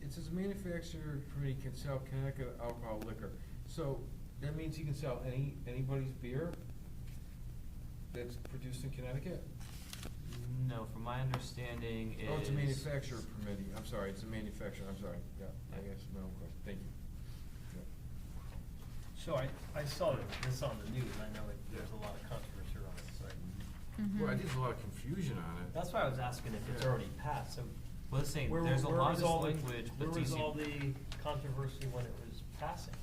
it says manufacturer permit can sell Connecticut alcohol liquor. So that means he can sell anybody's beer that's produced in Connecticut? No, from my understanding is. Oh, it's a manufacturer permitting, I'm sorry, it's a manufacturer, I'm sorry, yeah, I guess, my own question, thank you. Yeah. So I saw this on the news, I know there's a lot of controversy around it, so Well, I think there's a lot of confusion on it. that's why I was asking if it's Yeah. already passed, so. Well, it's saying where- there's a where lot was of all the- language, but Where was DC all the controversy when it was passing?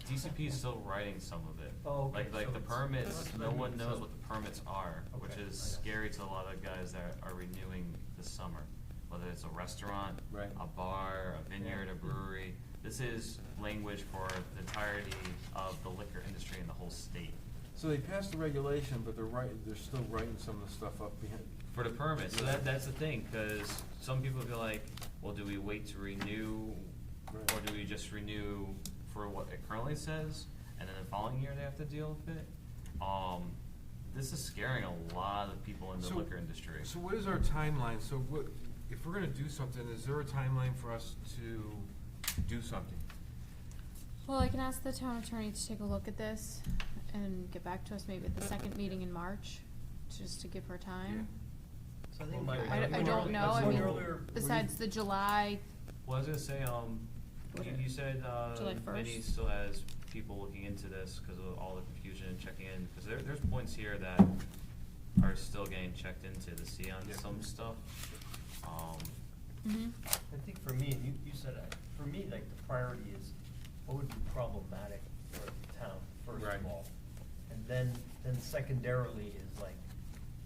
DCP is still writing some of it. Oh, okay, Like so the it's- permits, that's what no I mean, one knows so- what the permits are, which Okay, is I know. scary to a lot of guys that are renewing this summer. Whether it's a restaurant, Right. a bar, a vineyard, a brewery. This is language for the entirety of the liquor industry in the whole state. So they passed the regulation, but they're still writing some of the stuff up behind. For the permit, so that's the thing, cause some people feel like, well, do we wait to renew, Right. or do we just renew for what it currently says, and then the following year they have to deal with it? This is scaring a lot of people in the So- liquor industry. So what is our timeline? So what, if we're gonna do something, is there a timeline for us to do something? Well, I can ask the town attorney to take a look at this and get back to us maybe at the second meeting in March, just to give her time. So I think I don't know, I mean, earlier. besides the July, Well, I was gonna say, you said, July Vinny 1st? still has people looking into this because of all the confusion and checking in, because there's points here that are still getting checked into to see on Yeah. some stuff. mhm. I think for me, and you said, for me, like, the priority is, what would be problematic for the town, first Right. of all? And then secondarily is like,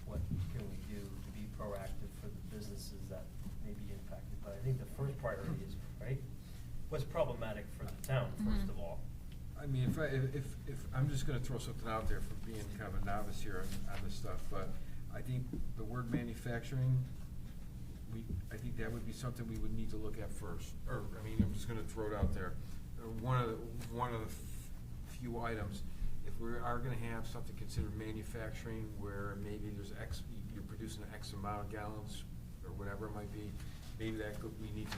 what can we do to be proactive for the businesses that may be impacted? But I think the first priority is, right, what's problematic for the town, first Mhm. of all? I mean, if, I'm just gonna throw something out there for being kind of a novice here on this stuff, but I think the word manufacturing, I think that would be something we would need to look at first, or, I mean, I'm just gonna throw it out there. One of the few items, if we are gonna have something considered manufacturing where maybe there's you're producing X amount of gallons, or whatever it might be, maybe we need to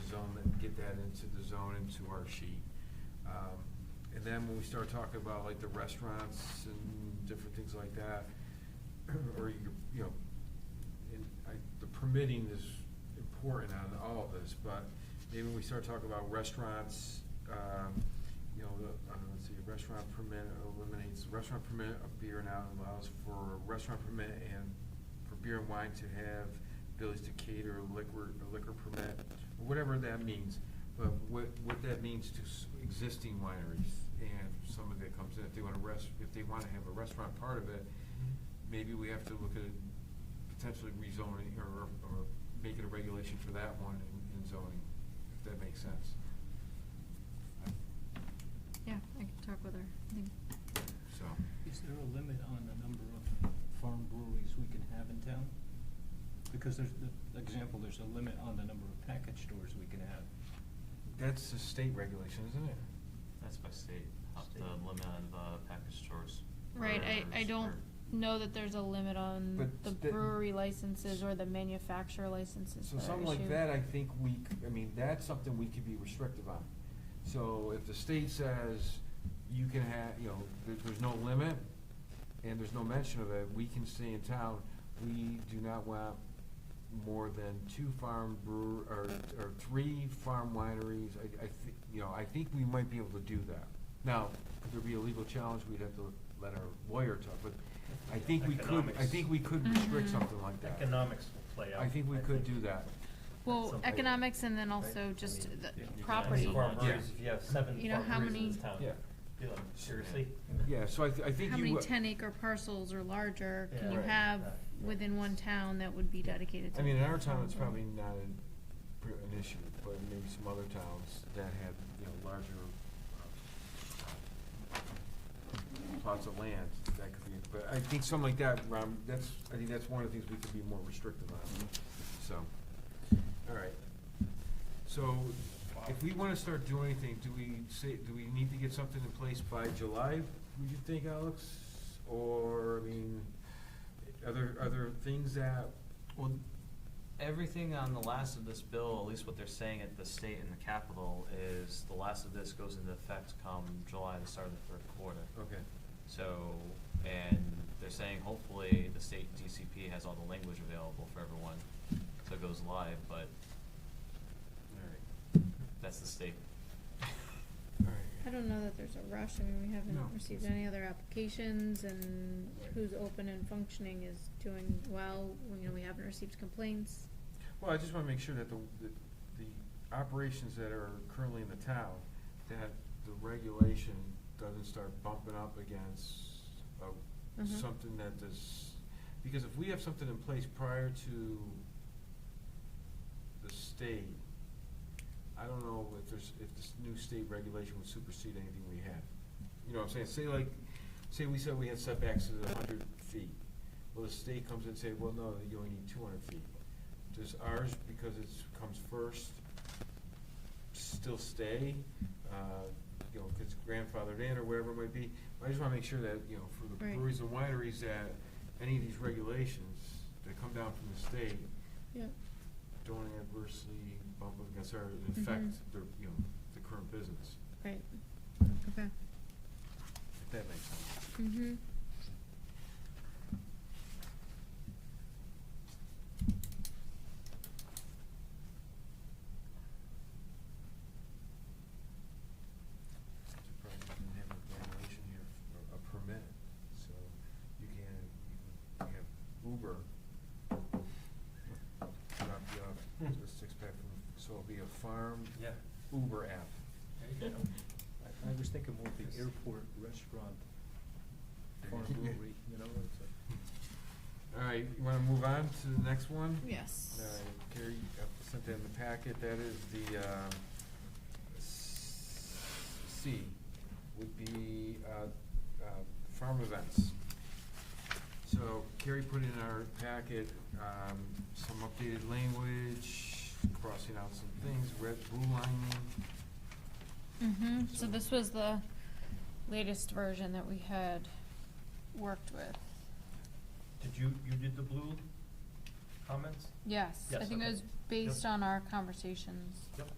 get that into the zone, into our sheet. And then when we start talking about like the restaurants and different things like that, or the permitting is important on all of this, but maybe when we start talking about restaurants, let's see, restaurant permit eliminates restaurant permit of beer and out allows for restaurant permit and for beer and wine to have abilities to cater a liquor permit, whatever that means. But what that means to existing wineries, and some of it comes in, if they wanna have a restaurant part of it, maybe we have to look at potentially rezoning or make it a regulation for that one in zoning, if that makes sense. Yeah, I can talk with her, I think. So, Is there a limit on the number of farm breweries we can have in town? Because there's there's a limit on the number of package stores we can have. that's a state regulation, isn't it? That's by state, the limit on package stores. Right, I don't know that there's a limit on But the that- brewery licenses or the manufacturer licenses So that are something like issued. that, I think that's something we could be restrictive on. So if the state says you can have, there's no limit, and there's no mention of it, we can say in town, we do not want more than 2 farm or 3 farm wineries. I think we might be able to do that. Now, could there be a legal challenge? We'd have to let our lawyer talk, but I think we could Economics. restrict something like that. Economics will play out. I think we could do that. Well, some economics and then right? also I just mean, the you can property. have farm Yeah. breweries, if you have 7 You know, farm how breweries in many- this town. Yeah. You're like, seriously? Yeah, so I think How you. many 10-acre parcels or larger can you Yeah. Right. have Right. within one town that would be dedicated to? I mean, in our town, farm it's brew? probably not an issue, but maybe some other towns that have, larger plots of land, that could be, but I think something like that, Ron, I think that's one of the things we could be more restrictive on, so, all right. So, if we wanna start doing anything, do we need to get something in place by July, would you think, Alex? Or, I mean, are there things that, Well, everything on the last of this bill, at least what they're saying at the state and the capital, is the last of this goes into effect come July, the start of the third quarter. okay. So, and they're saying hopefully the state DCP has all the language available for everyone, so it goes live, but that's the state. I don't know that there's a rush. I mean, we No. haven't received any other applications, and who's open and functioning is doing well. You know, we haven't received complaints. Well, I just wanna make sure that the operations that are currently in the town, that the regulation doesn't start bumping up against, something that does, because if we have something in place prior to the state, I don't know if this new state regulation would supersede anything we have. You know what I'm saying? Say we said we had setbacks of 100 feet. Well, the state comes in and say, well, no, you only need 200 feet. Does ours, because it comes first, still stay? Cause it's grandfathered in or whatever it might be. I just wanna make sure that, for the Right. breweries and wineries, that any of these regulations that come down from the state Yep. don't adversely bump up against or affect their, the current business, Right. Okay. if that makes sense. Mm-hmm. Surprised you didn't have a regulation here for a permit, so you have Uber drop you off a six-pack so it'll be a farm Yeah. Uber app. There you go. I was thinking more of the airport restaurant, farm brewery, it's a. All right, you wanna move on to the next one? Yes. All right, Gary, sent that in the packet, that is the, C, would be, farm events. So Carrie put in our packet, some updated language, crossing out some things, red, blue lining. Mm-hmm. So So- this was the latest version that we had worked with. Did you did the blue comments? Yes, I Yes, think it okay. was based on our conversations. Yep.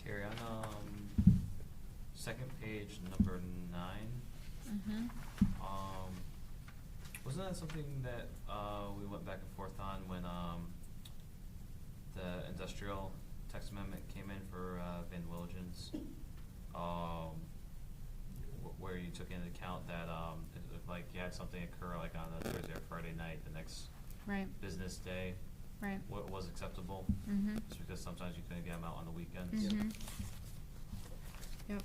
Carry on, second page, number 9. Mm-hmm. Wasn't that something that, we went back and forth on when, the industrial text amendment came in for, Van Willigens? Where you took into account that, if like you had something occur like on a Thursday or Friday night, the next Right, business day, right. what was acceptable? Mm-hmm. Just because sometimes you couldn't get them out on the weekends. Mm-hmm. Yep.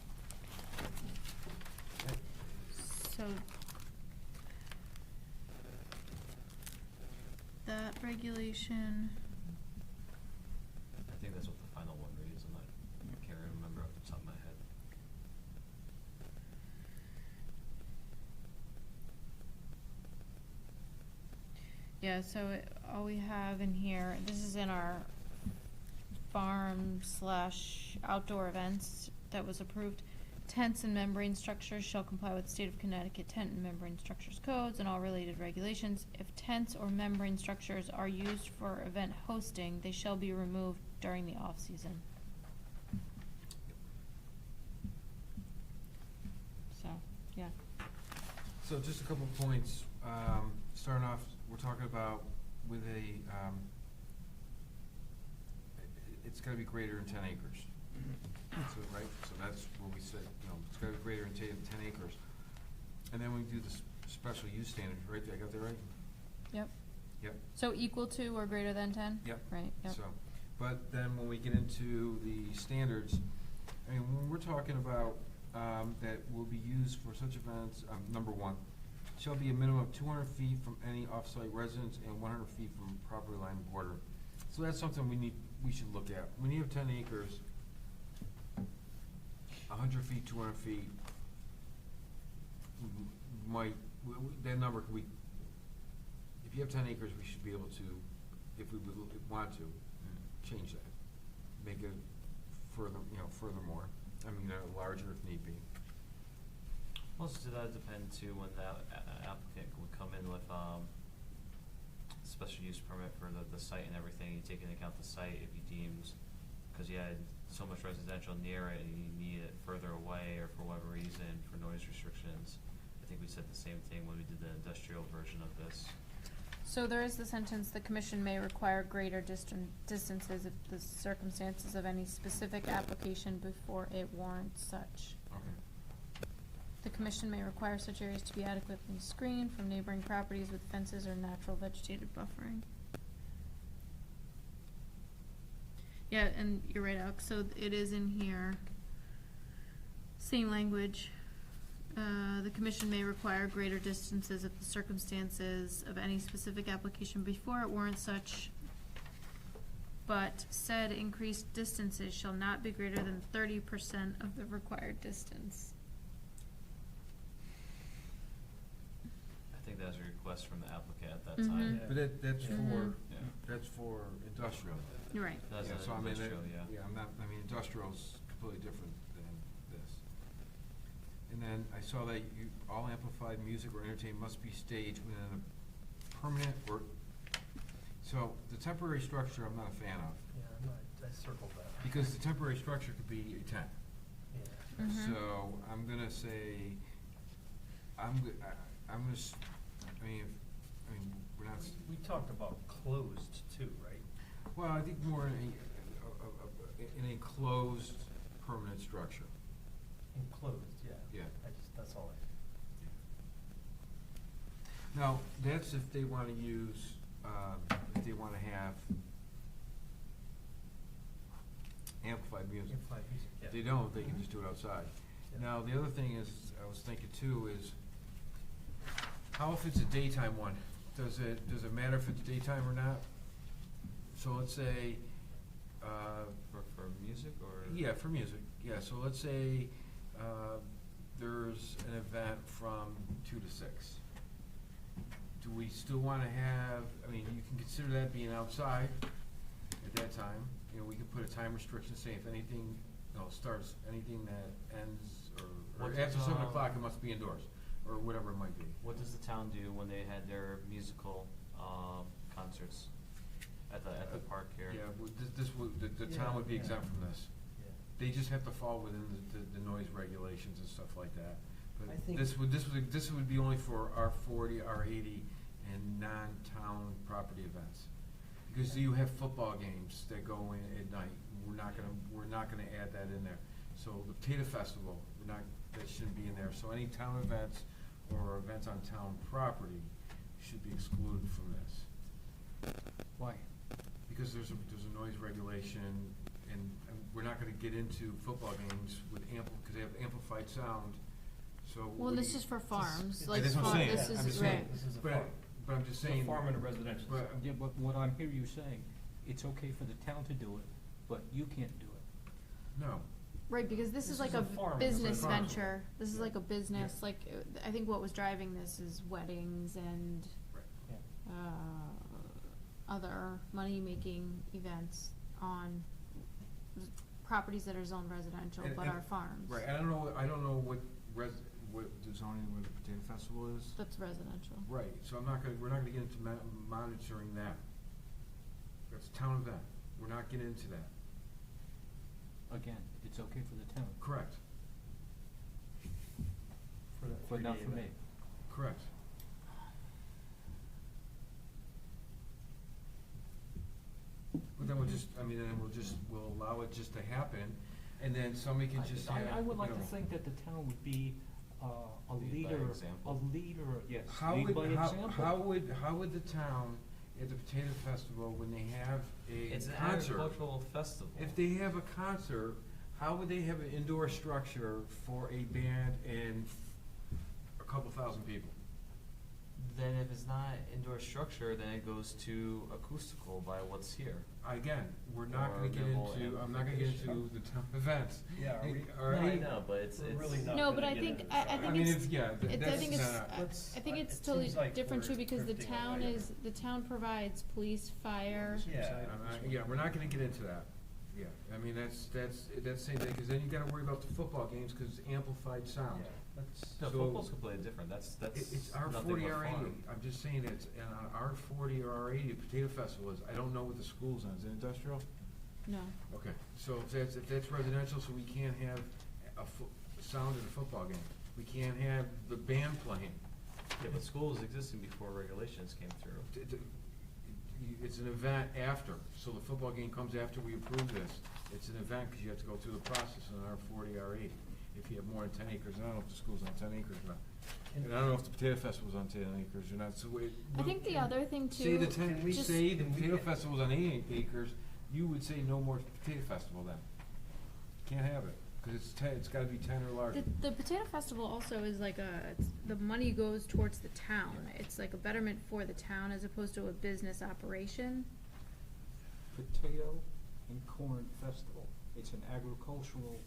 So that regulation, I think that's what the final one reads, I can't remember off the top of my head. yeah, so all we have in here, this is in our farm/outdoor events that was approved. Tents and membrane structures shall comply with State of Connecticut tent and membrane structures codes and all related regulations. If tents or membrane structures are used for event hosting, they shall be removed during the off-season. So, yeah. So just a couple of points, starting off, we're talking about with a, it's gotta be greater than 10 acres. So, right, so that's what we said, it's gotta be greater than 10 acres. And then we do the special use standard, right? I got that right? Yep. Yep. So equal to or greater than 10? Yep. Right, yep. So, but then when we get into the standards, I mean, when we're talking about, that will be used for such events, number one, shall be a minimum of 200 feet from any off-site residence and 100 feet from property line border. So that's something we should look at. When you have 10 acres, 100 feet, 200 feet, that number could be, if you have 10 acres, we should be able to, if we would want to, change that. Make it furthermore, larger if need be. Also, does that depend too, when that applicant would come in with, special use permit for the site and everything, you take into account the site if he deems, cause you had so much residential near it and you need it further away or for whatever reason for noise restrictions. I think we said the same thing when we did the industrial version of this. So there is the sentence, the commission may require greater distances if the circumstances of any specific application before it warrants such. Okay. The commission may require such areas to be adequately screened from neighboring properties with fences or natural vegetative buffering. Yeah, and you're right, Alex, so it is in here, same language. The commission may require greater distances if the circumstances of any specific application before it warrants such, but said increased distances shall not be greater than 30% of the required distance. I think that was a request from the applicant at that Mhm. time. But that's Yeah. for, Yeah. that's for industrial. You're right. That's Yeah, an so I mean, industrial, yeah. industrial's completely different than this. And then I saw that all amplified music or entertainment must be staged within a permanent or, so the temporary structure I'm not a fan of. Yeah, I circled that. Because the temporary structure could be a tent. Yeah. Mhm. So I'm gonna say, we're not, We talked about closed too, right? well, I think more in an enclosed permanent structure. Enclosed, yeah. Yeah. That's all Now, that's if they wanna use, if they wanna have amplified music. Amplified music, yeah. If they don't, they can just do it outside. Yeah. Now, the other thing is, I was thinking too, is how if it's a daytime one? Does it matter if it's daytime or not? So let's say, For music or? yeah, for music, yeah, so let's say, there's an event from 2 to 6. Do we still wanna have, you can consider that being outside at that time, we could put a time restriction, say if anything, starts, anything that ends, or What after does, 7 o'clock, it must be indoors, or whatever it might be. What does the town do when they had their musical, concerts at the park here? Yeah, this would, the town would be Yeah. exempt from this. Yeah. They just have to fall within the noise regulations and stuff like that. I But think- this would be only for R40, R80, and non-town property events. Because you have football games that go in at night, we're not gonna add that in there. So the Potato Festival, that shouldn't be in there, so any town events or events on town property should be excluded from this. Why? Because there's a noise regulation, and we're not gonna get into football games with because they have amplified sound, so. Well, this is for farms, Yeah, like that's what I'm farm, saying. this I'm just is, saying. right. This is a But- farm. But I'm just It's saying. a farm and a residential. But- Yeah, but what I'm hearing you saying, it's okay for the town to do it, but you can't do it. No, Right, because this This is like is a a farm, it's a business farm. venture, this is Yeah. like a business, Yeah. like, I think what was driving this is weddings and, right. Yeah. other money-making events on properties that are zoned residential And- but and- are farms. Right, I don't know what the zoning where the Potato Festival is. That's residential. Right, so we're not gonna get into monitoring that. That's a town event, we're not getting into that. Again, it's okay for the town, Correct, For that but not 3-day for me. event. correct. But then we'll allow it just to happen, and then somebody can just have, I would like you to know. think that the town would be a Lead by leader, a example. leader, yes, How lead would, by example. how would the town at the Potato Festival, when they have a It's an concert, agricultural festival. if they have a concert, how would they have an indoor structure for a band and a couple thousand people? Then if it's not indoor structure, then it goes to acoustical by what's here. Again, we're not Or gonna get minimal into, I'm not gonna get into the town events. Yeah, are we- Or No, I any- know, but it's We're really not No, but gonna I get think, into I that. think mean, it's, if, yeah, it's, I think it's, not. Let's- I think it it's totally seems like different we're too, because the drifting town away. is, the town provides police, fire. Yeah. Yeah, we're not gonna get into that. Yeah, I mean, that's the same thing, cause then you gotta worry about the football games, cause it's amplified sound. Yeah, let's- No, So- football's completely different. That's It's R nothing 40, but R 80, farm. I'm just saying it's, and on R 40 or R 80, Potato Festival is, I don't know what the school's on, is it industrial? No. Okay, so if that's residential, so we can't have sound at a football game, we can't have the band playing. Yeah, but school was existing before regulations came through. It's an event after, so the football game comes after we approve this. It's an event, cause you have to go through the process in R 40, R 80, if you have more than 10 acres, and I don't know if the school's on 10 acres or not. And I don't know if the Potato Festival's on 10 acres or not, so it. I think the other thing too. Say the 10, just- say the Potato Festival's on 8 acres, you would say no more Potato Festival then. Can't have it, cause it's 10, it's gotta be 10 or larger. The Potato Festival also is like the money goes towards the town. It's like a betterment for the town as opposed to a business operation. Potato and Corn Festival. It's an agricultural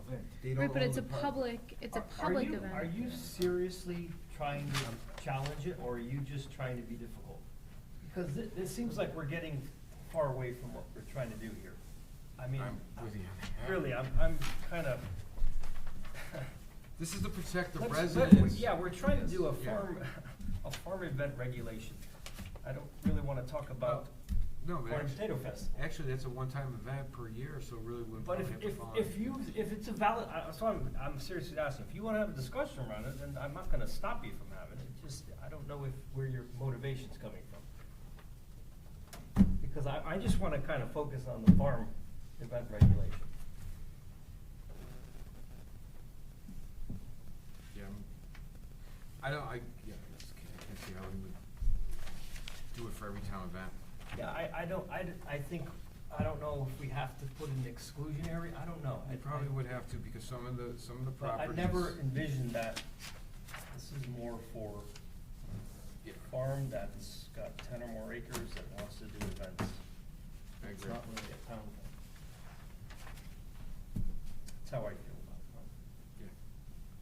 event. They don't Right, but own it's a the park. public, it's a public event. Are you seriously trying to challenge it, or are you just trying to be difficult? Because it seems like we're getting far away from what we're trying to do here. I mean, I'm with you. really, I'm kind of. This is to protect the Let's- residents. Yeah, we're trying to do a Yeah. farm event regulation. I don't really wanna talk about No, Corn but and Potato Festival. actually, that's a one-time event per year, so really wouldn't But probably have to follow. if it's a valid, so I'm seriously asking, if you wanna have a discussion around it, then I'm not gonna stop you from having it, just, I don't know where your motivation's coming from. Because I just wanna kinda focus on the farm event regulation. Yeah, I don't, I just can't see how we would do it for every town event. Yeah, I don't know if we have to put an exclusionary, I don't know. You probably would have to, because some of the But I properties. never envisioned that this is more for a farm that's got 10 or more acres that wants to do events. I It's agree. not really a town thing. That's how I feel about it. Yeah.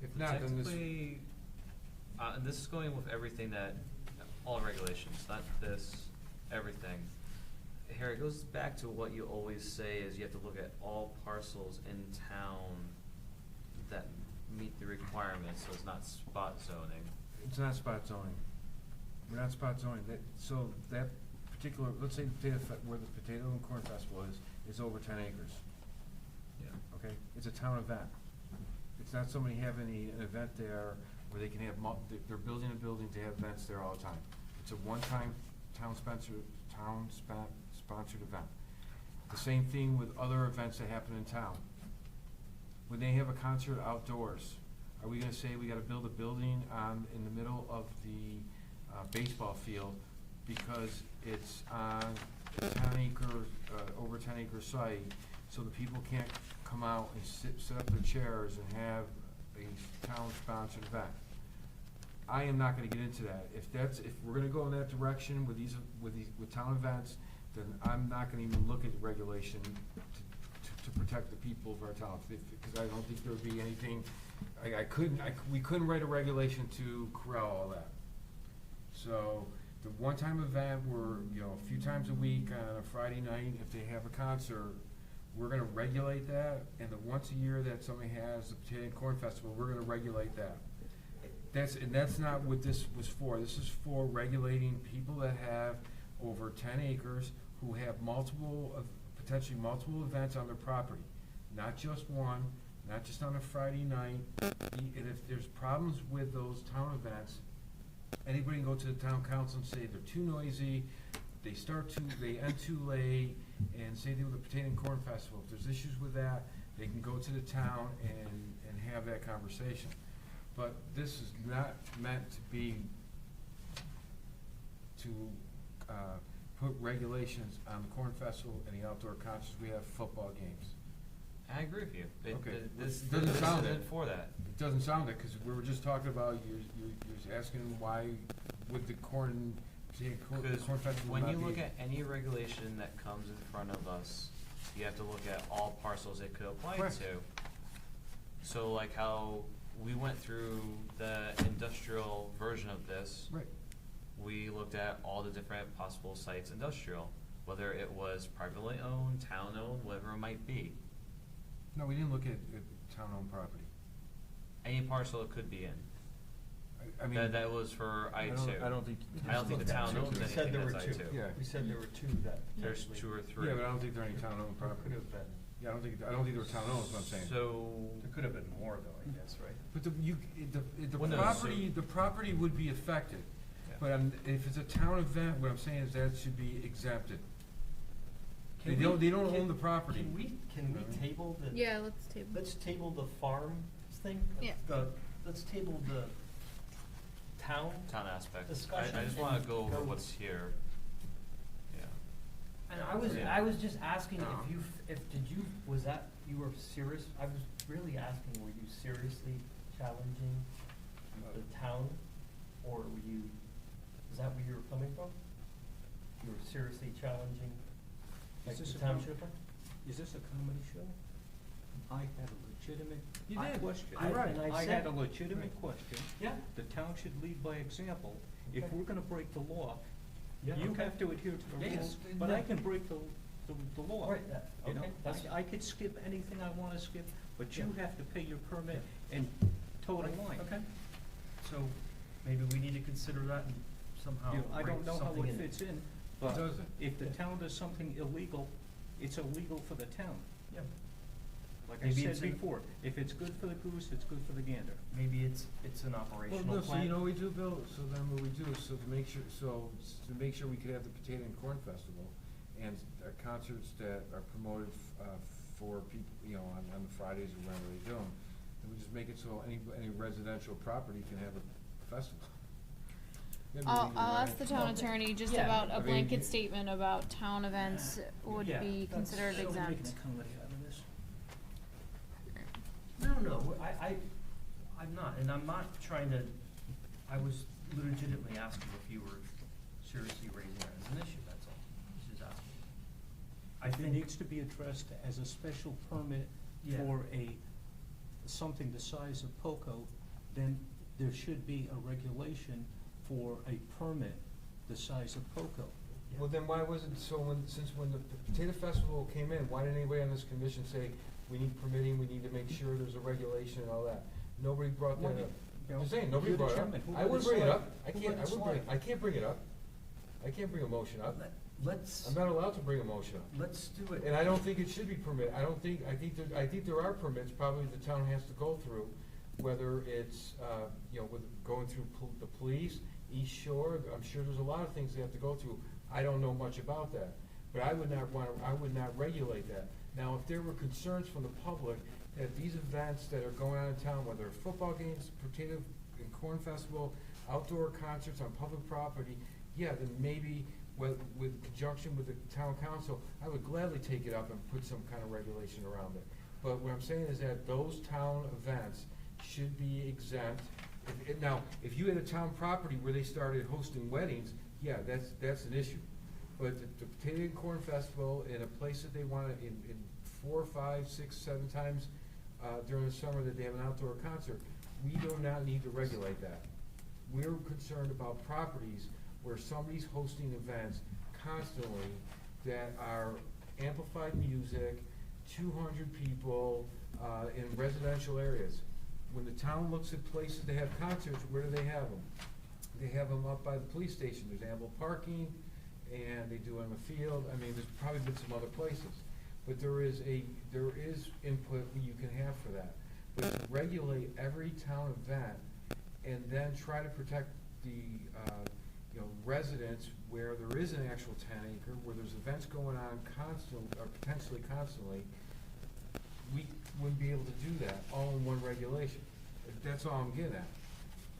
If not, then this. Technically, this is going with everything that, all regulations, not this, everything. Here, it goes back to what you always say is you have to look at all parcels in town that meet the requirements, so it's not spot zoning. It's not spot zoning. We're not spot zoning. So that particular, let's say where the Potato and Corn Festival is over 10 acres. Yeah. Okay? It's a town event. It's not somebody having an event there where they can have, they're building a building to have events there all the time. It's a one-time town-sponsored event. The same thing with other events that happen in town. When they have a concert outdoors, are we gonna say we gotta build a building in the middle of the baseball field because it's on a 10-acre, over 10-acre site, so the people can't come out and sit up their chairs and have a town-sponsored event? I am not gonna get into that. If we're gonna go in that direction with town events, then I'm not gonna even look at regulation to protect the people of our town, because I don't think there would be anything, we couldn't write a regulation to corral all that. So, the one-time event where, a few times a week on a Friday night, if they have a concert, we're gonna regulate that, and the once a year that somebody has the Potato and Corn Festival, we're gonna regulate that. That's not what this was for. This is for regulating people that have over 10 acres who have potentially multiple events on their property. Not just one, not just on a Friday night. And if there's problems with those town events, anybody can go to the town council and say they're too noisy, they end too late, and say they were the Potato and Corn Festival. If there's issues with that, they can go to the town and have that conversation. but this is not meant to be, to, put regulations on the Corn Festival and the outdoor concerts. We have football games. I agree with you. Okay. This Doesn't sound it. isn't for that. It doesn't sound it, because we were just talking about, you're asking why would the corn, Because corn festival when not you be- look at any regulation that comes in front of us, you have to look at all parcels it could apply Correct. to. So like how we went through the industrial version of this. Right. We looked at all the different possible sites industrial, whether it was privately owned, town-owned, whatever it might be. No, we didn't look at town-owned property. Any parcel it could be in. I mean. That was for I two. I don't think. I don't think the town owns We said anything there were that's two. I two. Yeah. We said there were two that. There's potentially- 2 or 3. Yeah, but I don't think there are any town-owned property. Could have been. Yeah, I don't think there were town-owned, is what I'm saying. So, There could have been more though, I guess, right? But the Well, no, property, so- the property would be affected. Yeah. But if it's a town event, what I'm saying is that should be exempted. They Can don't, we- they don't can- own the property. Can we table the? Yeah, let's table. Let's table the farm thing. Yeah. Let's table the town. town aspect. Discussion I just wanna and go over go- what's here. Yeah. And Yeah. I was just asking No. was that, you were serious? I was really asking, were you seriously challenging the town? Or were you, is that where you were coming from? You were seriously challenging, like, Is this the a com- township? Is this a comedy show? I had a legitimate You I did. question. You're right. And I said- had a legitimate question. Yeah. The town should lead by example. If Okay. we're gonna break the law, Yeah, you okay. have to adhere to the Yeah, rules, yeah. but I can break the law. Right, that, You know, okay, that's. I could skip anything I wanna skip, but you Yeah. have to pay your permit and toe the Right, line. Okay, so maybe we need to consider that and somehow You know, I break don't know how something it in. fits in, but doesn't. if the Yeah. town does something illegal, it's illegal for the town. Yeah, Like I Maybe said it's an- before, if it's good for the goose, it's good for the gander. maybe it's an Well, operational no, plan. so you know what we do, Bill? So then what we do is, to make sure we could have the Potato and Corn Festival and concerts that are promoted, for people, you know, on the Fridays or whenever they do them, and we just make it so any residential property can have a festival. Maybe we I'll can do ask the that. town No, attorney just yeah, about I a mean, blanket statement about town events would Yeah, be that's- considered So we're making exempt. a comedy out of this. No, I'm not, and I'm not trying to, I was legitimately asking if you were seriously raising that as an issue, that's all. Just asking. I If it think, needs to be addressed as a special permit Yeah. for something the size of Poco, then there should be a regulation for a permit the size of Poco. Well, then why wasn't, since when the Potato Festival came in, why didn't anybody on this commission say, we need permitting, we need to make sure there's a regulation and all that? Nobody brought that Well, up. you I'm know, just saying, nobody you brought it up. determine who I let would it bring it slide. up. I Who can't, let it slide? I can't bring it up. I can't bring a motion up. let's, I'm not allowed to bring a motion up. let's do it. And I don't think it should be permitted. I think there are permits probably the town has to go through, whether it's, you know, with going through the police, East Shore, I'm sure there's a lot of things they have to go through. I don't know much about that, but I would not regulate that. Now, if there were concerns from the public that these events that are going on in town, whether they're football games, Potato and Corn Festival, outdoor concerts on public property, yeah, then maybe with conjunction with the town council, I would gladly take it up and put some kind of regulation around it. But what I'm saying is that those town events should be exempt. Now, if you had a town property where they started hosting weddings, yeah, that's an issue. But the Potato and Corn Festival in a place that they want to, in 4, 5, 6, 7 times during the summer that they have an outdoor concert, we do not need to regulate that. We're concerned about properties where somebody's hosting events constantly that are amplified music, 200 people in residential areas. When the town looks at places they have concerts, where do they have them? They have them up by the police station. There's ample parking, and they do it on the field. I mean, there's probably been some other places. But there is input you can have for that. But to regulate every town event and then try to protect the, residents where there is an actual 10 acre, where there's events going on constantly, or potentially constantly, we wouldn't be able to do that all in one regulation. That's all I'm getting at.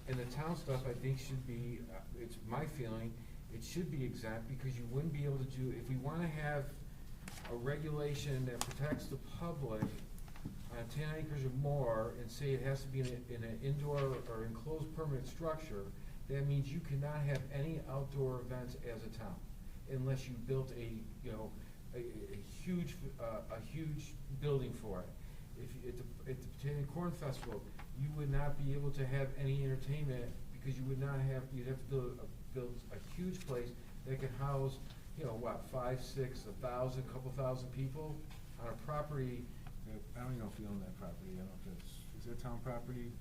And the town stuff, I think, should be, it's my feeling, it should be exempt, because you wouldn't be able to do, if we wanna have a regulation that protects the public on 10 acres or more, and say it has to be in an indoor or enclosed permanent structure, that means you cannot have any outdoor events as a town, unless you built a huge building for it. If, at the Botanic Corn Festival, you would not be able to have any entertainment, because you would not have, you'd have to build a huge place that could house, 5, 6, 1,000, couple thousand people on a property. I don't even know if you own that property. I don't know if is it town property,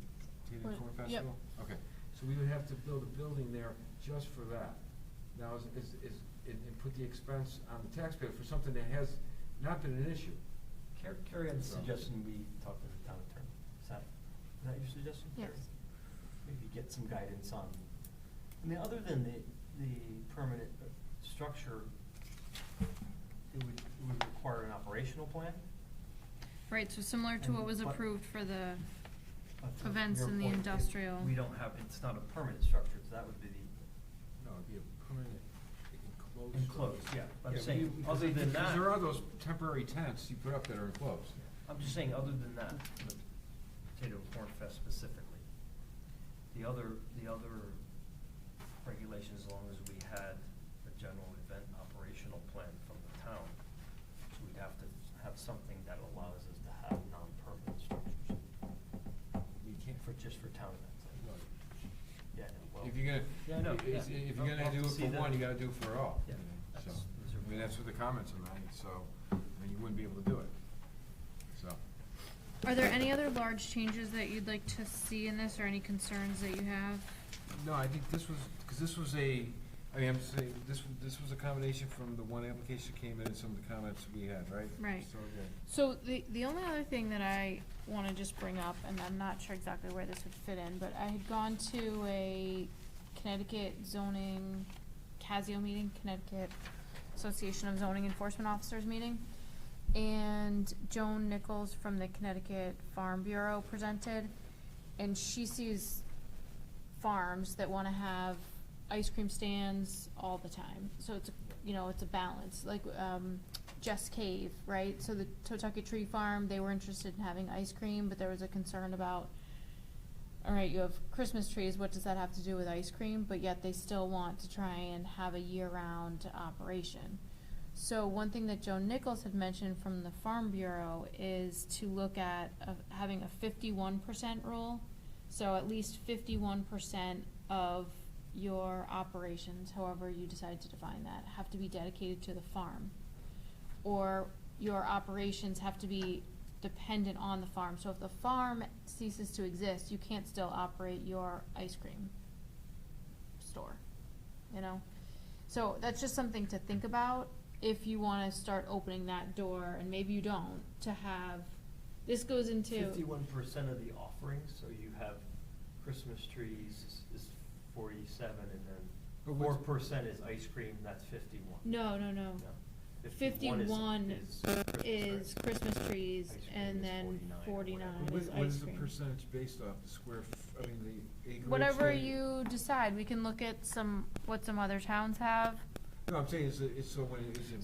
Botanic Corn Yep. Festival? Okay, so we would have to build a building there just for that. Now, and put the expense on the taxpayer for something that has not been an issue. Carrie had the suggestion we talk to the town attorney. Is that your suggestion? Yes. Carrie? Maybe get some guidance on, other than the permanent structure, it would require an operational plan? Right, so similar to what was But- approved for the But from events your in the point, industrial. We don't have, it's not a permanent structure, so that would be No, it'd be a permanent enclosed. enclosed, yeah. I'm Yeah, saying, because other than that, there are those temporary tents you put up that are enclosed. I'm just saying, other than that, the Potato Corn Fest specifically, the other regulations, as long as we had a general event operational plan from the town, so we'd have to have something that allows us to have non-permanent structures. You can't. Just for town events. Yeah, well. If you're gonna, Yeah, I know, yeah. if you're I'll gonna have do to it see for that. one, you gotta do it for all. Yeah, So, those are- that's what the comments are made, so, you wouldn't be able to do it, so. Are there any other large changes that you'd like to see in this, or any concerns that you have? No, I think this was, because this was I'm just saying, this was a combination from the one application came in and some of the comments we had, right? Right. So, okay. So the only other thing that I wanna just bring up, and I'm not sure exactly where this would fit in, but I had gone to a Connecticut zoning, Casio meeting, Connecticut Association of Zoning Enforcement Officers meeting, and Joan Nichols from the Connecticut Farm Bureau presented, and she sees farms that wanna have ice cream stands all the time, so it's a balance, like, Jess Cave, right? So the Totucket Tree Farm, they were interested in having ice cream, but there was a concern about, all right, you have Christmas trees, what does that have to do with ice cream? But yet they still want to try and have a year-round operation. So one thing that Joan Nichols had mentioned from the Farm Bureau is to look at having a 51% rule. So at least 51% of your operations, however you decide to define that, have to be dedicated to the farm. Or your operations have to be dependent on the farm. So if the farm ceases to exist, you can't still operate your ice cream store, So that's just something to think about if you wanna start opening that door, and maybe you don't, to have, this goes into. 51% of the offerings, so you have Christmas trees is 47, and But then what's- 4% is ice cream, that's 51. No. No. 51 is right. Christmas trees, Ice cream and is then 49 or 49 whatever. is What ice is the cream. percentage based off, the square, the acreage? Whatever that- you decide, we can look at what some other towns have. No, I'm saying, is it So-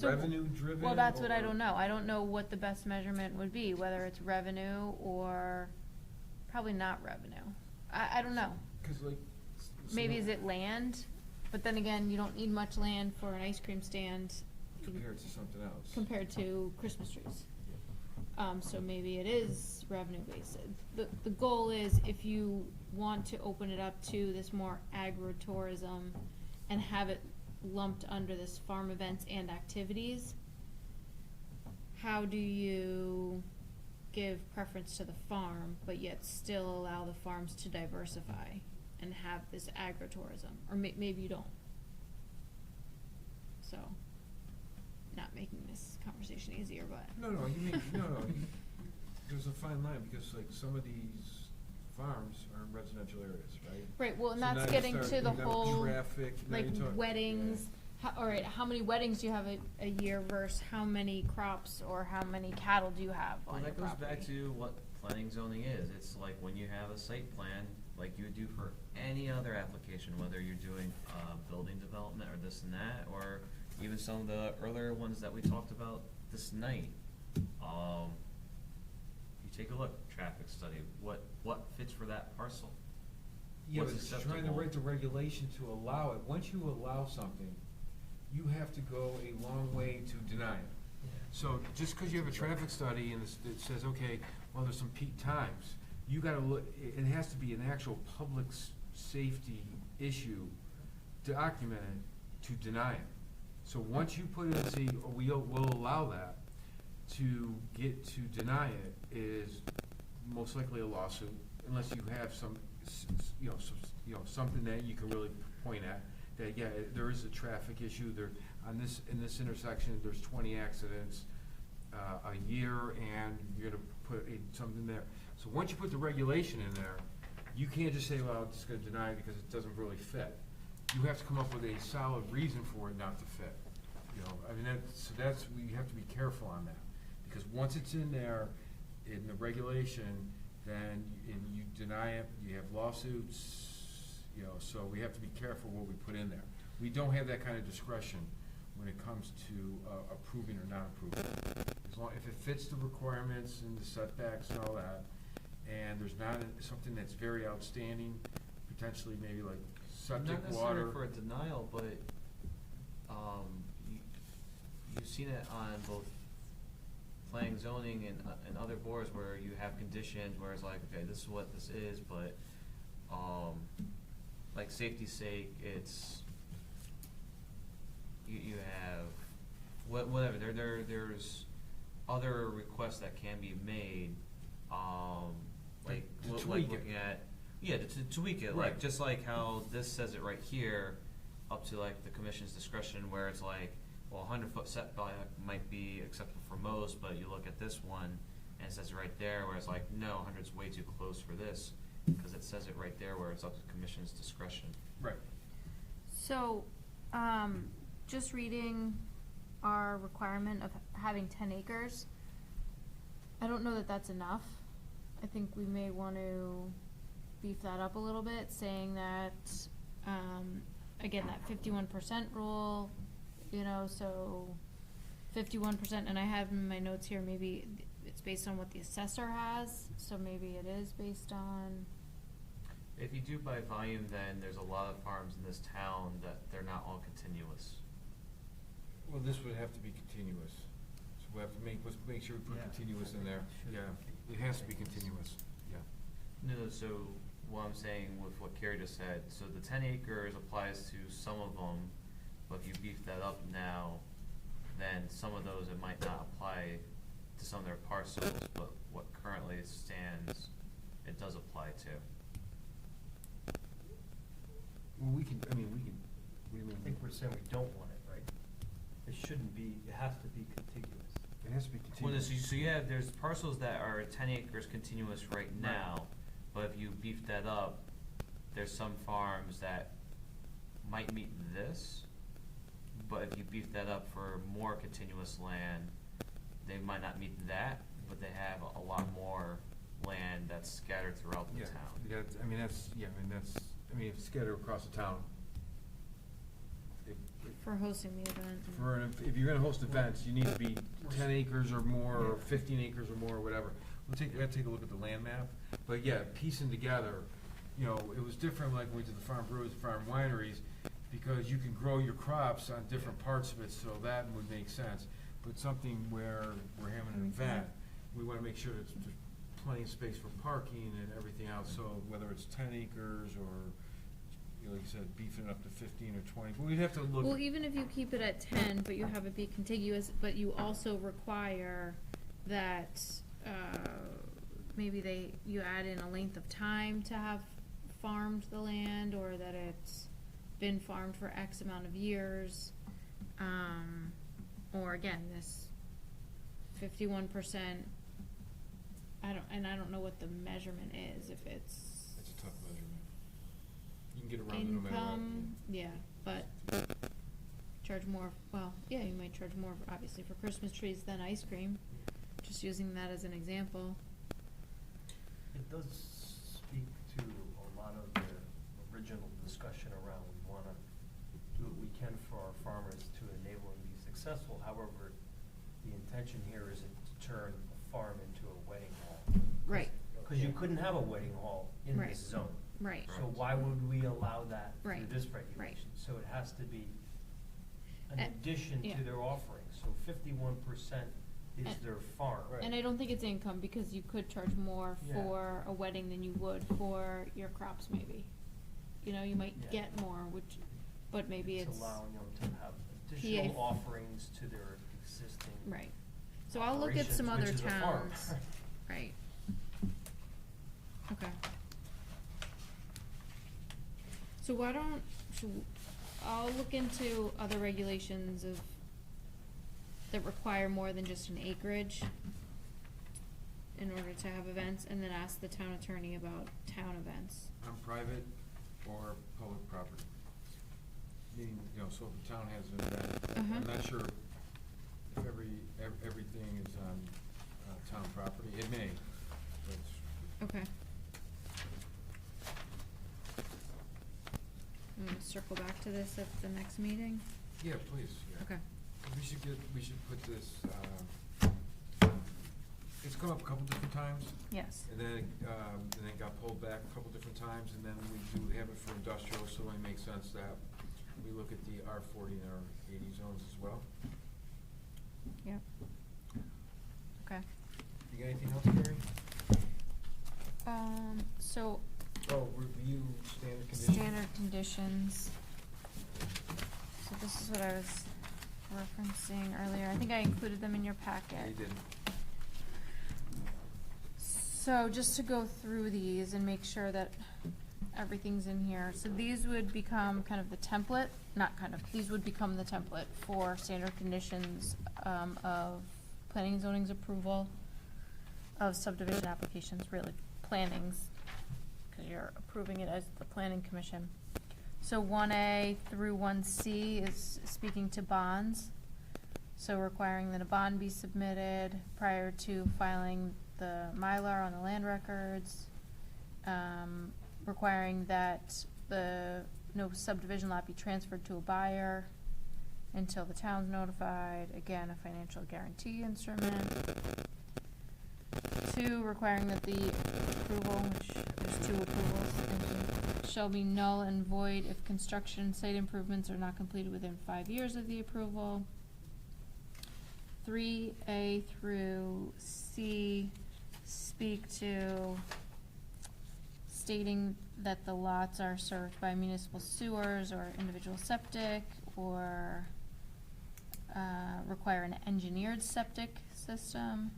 revenue driven? Well, that's what I or- don't know. I don't know what the best measurement would be, whether it's revenue or probably not revenue. I don't know. 'Cause like. Maybe is it land? But then again, you don't need much land for an ice cream stand Compared to something else. compared to Christmas trees. So maybe it is revenue based. The goal is, if you want to open it up to this more agritourism and have it lumped under this farm events and activities, how do you give preference to the farm, but yet still allow the farms to diversify and have this agritourism? Or maybe you don't. So, not making this conversation easier, but. No, there's a fine line, because like some of these farms are in residential areas, right? Right, well, and So now that's you getting start- to the you got whole, traffic, now like, you're talking- weddings, all right, how many weddings do you have a year versus how many crops or how many cattle do you have Well, on your that goes property? back to what planning zoning is. It's like when you have a site plan, like you would do for any other application, whether you're doing, building development or this and that, or even some of the earlier ones that we talked about this night. You take a look, traffic study, what fits for that parcel? Yeah, What's but it's trying to acceptable? write the regulation to allow it. Once you allow something, you have to go a long way to deny it. So just because you have a traffic study and it says, okay, well, there's some peak times, you gotta look, it has to be an actual public safety issue documented to deny it. So once you put in, say, we'll allow that, to get to deny it is most likely a lawsuit, unless you have some, something that you can really point at, that, yeah, there is a traffic issue, there, in this intersection, there's 20 accidents a year, and you're gonna put something there. So once you put the regulation in there, you can't just say, well, I'm just gonna deny it because it doesn't really fit. You have to come up with a solid reason for it not to fit. That's, we have to be careful on that, because once it's in there, in the regulation, then, and you deny it, you have lawsuits, so we have to be careful what we put in there. We don't have that kind of discretion when it comes to approving or not approving. As long, if it fits the requirements and the setbacks and all that, and there's not something that's very outstanding, potentially maybe like septic Not water. necessarily for a denial, but, you've seen it on both planning, zoning, and other boards where you have conditions where it's like, okay, this is what this is, but, like safety's sake, it's, you have, whatever, there's other requests that can be made, like, To like tweak it. looking at, yeah, to tweak it, like, Right. just like how this says it right here, up to like the commission's discretion, where it's like, well, 100-foot setback might be acceptable for most, but you look at this one, and it says it right there, where it's like, no, 100's way too close for this, because it says it right there where it's up to the commission's discretion. Right. So, just reading our requirement of having 10 acres, I don't know that that's enough. I think we may want to beef that up a little bit, saying that, again, that 51% rule, so 51%, and I have in my notes here, maybe it's based on what the assessor has, so maybe it is based on, If you do by volume, then there's a lot of farms in this town that they're not all continuous. Well, this would have to be continuous. So we have to let's make sure we put Yeah. continuous in there. Yeah, it has to be continuous, yeah. No, so what I'm saying with what Carrie just said, so the 10 acres applies to some of them, but if you beef that up now, then some of those it might not apply to some of their parcels, but what currently stands, it does apply to. Well, we can, what do you mean? I think we're saying we don't want it, right? It shouldn't be, it has to be contiguous. It has to be Well, continuous. so you have, there's parcels that are 10 acres continuous right now, but if you beef that up, there's some farms that might meet this, but if you beef that up for more continuous land, they might not meet that, but they have a lot more land that's scattered throughout the Yeah, town. it's scattered across the town. for hosting the event. If you're gonna host events, you need to be 10 acres or more, or 15 acres or more, or whatever. We gotta take a look at the land map, but yeah, piecing together, it was different like when we did the farm breweries, farm wineries, because you can grow your crops on different parts of it, so that would make sense. But something where we're having an event, we wanna make sure that there's plenty of space for parking and everything else, so whether it's 10 acres or, like you said, beefing it up to 15 or 20, but we'd have to look. Well, even if you keep it at 10, but you have it be contiguous, but you also require that, maybe you add in a length of time to have farmed the land, or that it's been farmed for X amount of years. Or again, this 51%, I don't know what the measurement is, if it's It's a tough measurement. You can get around it no matter what. income, yeah, but charge more, well, yeah, you might charge more, obviously, for Christmas trees than ice cream, just using that as an example. It does speak to a lot of the original discussion around, we wanna do what we can for our farmers to enable them to be successful. However, the intention here isn't to turn a farm into a wedding hall. Right. Cause you couldn't have a wedding hall in Right. this zone. Right. So why would we allow that through Right. this regulation? So it has to be an A- addition yeah. to their offering, so 51% is And- their farm. And I don't think it's income, because you could charge more Yeah. for a wedding than you would for your crops, maybe. You know, you might Yeah. get more, which, but maybe it's. allowing them to have additional offerings to their existing. Right. So I'll look at some other operations, which is a farm. towns. Right. Okay. So why don't, I'll look into other regulations of, that require more than just an acreage in order to have events, and then ask the town attorney about town events. On private or public property. Meaning, you know, so if the town has an event, Uh-huh. I'm not sure if everything is on, town property, it may, but Okay. I'm gonna circle back to this at the next meeting. yeah, please, yeah. Okay. We should put this, it's come up a couple different times, Yes. and then it got pulled back a couple different times, and then we do have it for industrial, so it makes sense that we look at the R40 and R80 zones as well. Yep. Okay. You got anything else, Gary? So, Oh, review standard conditions. standard conditions. So this is what I was referencing earlier. I think I included them in your packet. Yeah, you didn't. So just to go through these and make sure that everything's in here. So these would become kind of the template, not kind of, these would become the template for standard conditions of planning and zoning's approval of subdivision applications, really plannings, because you're approving it as the planning commission. So 1A through 1C is speaking to bonds. So requiring that a bond be submitted prior to filing the Mylar on the land records. Requiring that no subdivision lot be transferred to a buyer until the town's notified. Again, a financial guarantee instrument. 2, requiring that the approval, which there's 2 approvals, shall be null and void if construction and site improvements are not completed within 5 years of the approval. 3A through C speak to stating that the lots are served by municipal sewers or individual septic, or require an engineered septic system,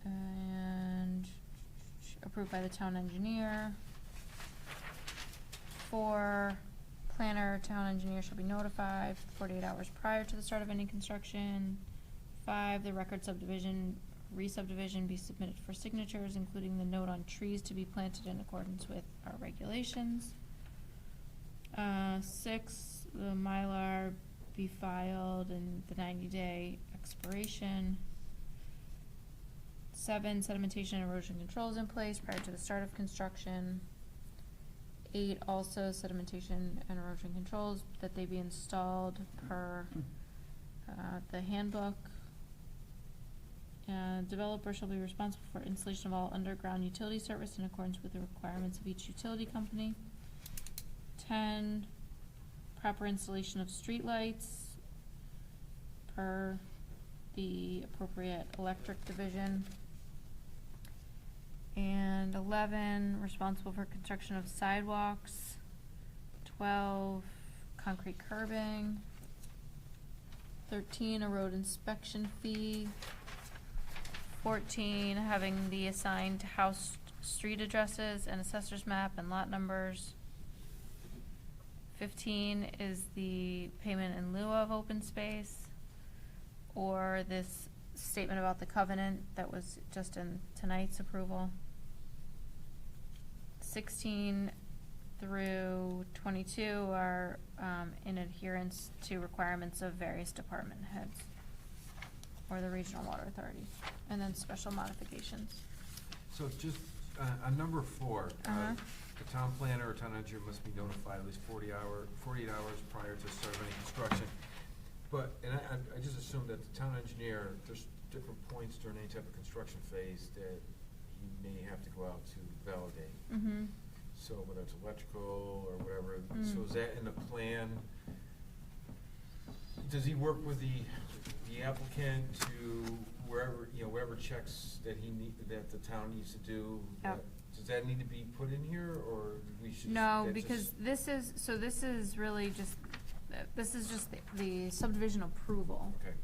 and approved by the town engineer. 4, planner, town engineer shall be notified 48 hours prior to the start of any construction. 5, the record subdivision, re-subdivision be submitted for signatures, including the note on trees to be planted in accordance with our regulations. 6, the Mylar be filed and the 90-day expiration. 7, sedimentation and erosion controls in place prior to the start of construction. 8, also sedimentation and erosion controls, that they be installed per the handbook. Developer shall be responsible for installation of all underground utility service in accordance with the requirements of each utility company. 10, proper installation of streetlights per the appropriate electric division. And 11, responsible for construction of sidewalks. 12, concrete curbing. 13, a road inspection fee. 14, having the assigned house street addresses and assessor's map and lot numbers. 15 is the payment in lieu of open space, or this statement about the covenant that was just in tonight's approval. 16 through 22 are, in adherence to requirements of various department heads or the regional water authority, and then special modifications. So just, on number 4, Uh-huh. the town planner or town engineer must be notified at least 48 hours prior to start of any construction. But, and I just assume that the town engineer, there's different points during any type of construction phase that he may have to go out to validate. Mm-hmm. So whether it's electrical or whatever, so is that in the plan? Does he work with the applicant to wherever, wherever checks that that the town needs to do? Yep. Does that need to be put in here, or we should? No, that because just- this is really just, this is just the subdivision approval. Okay.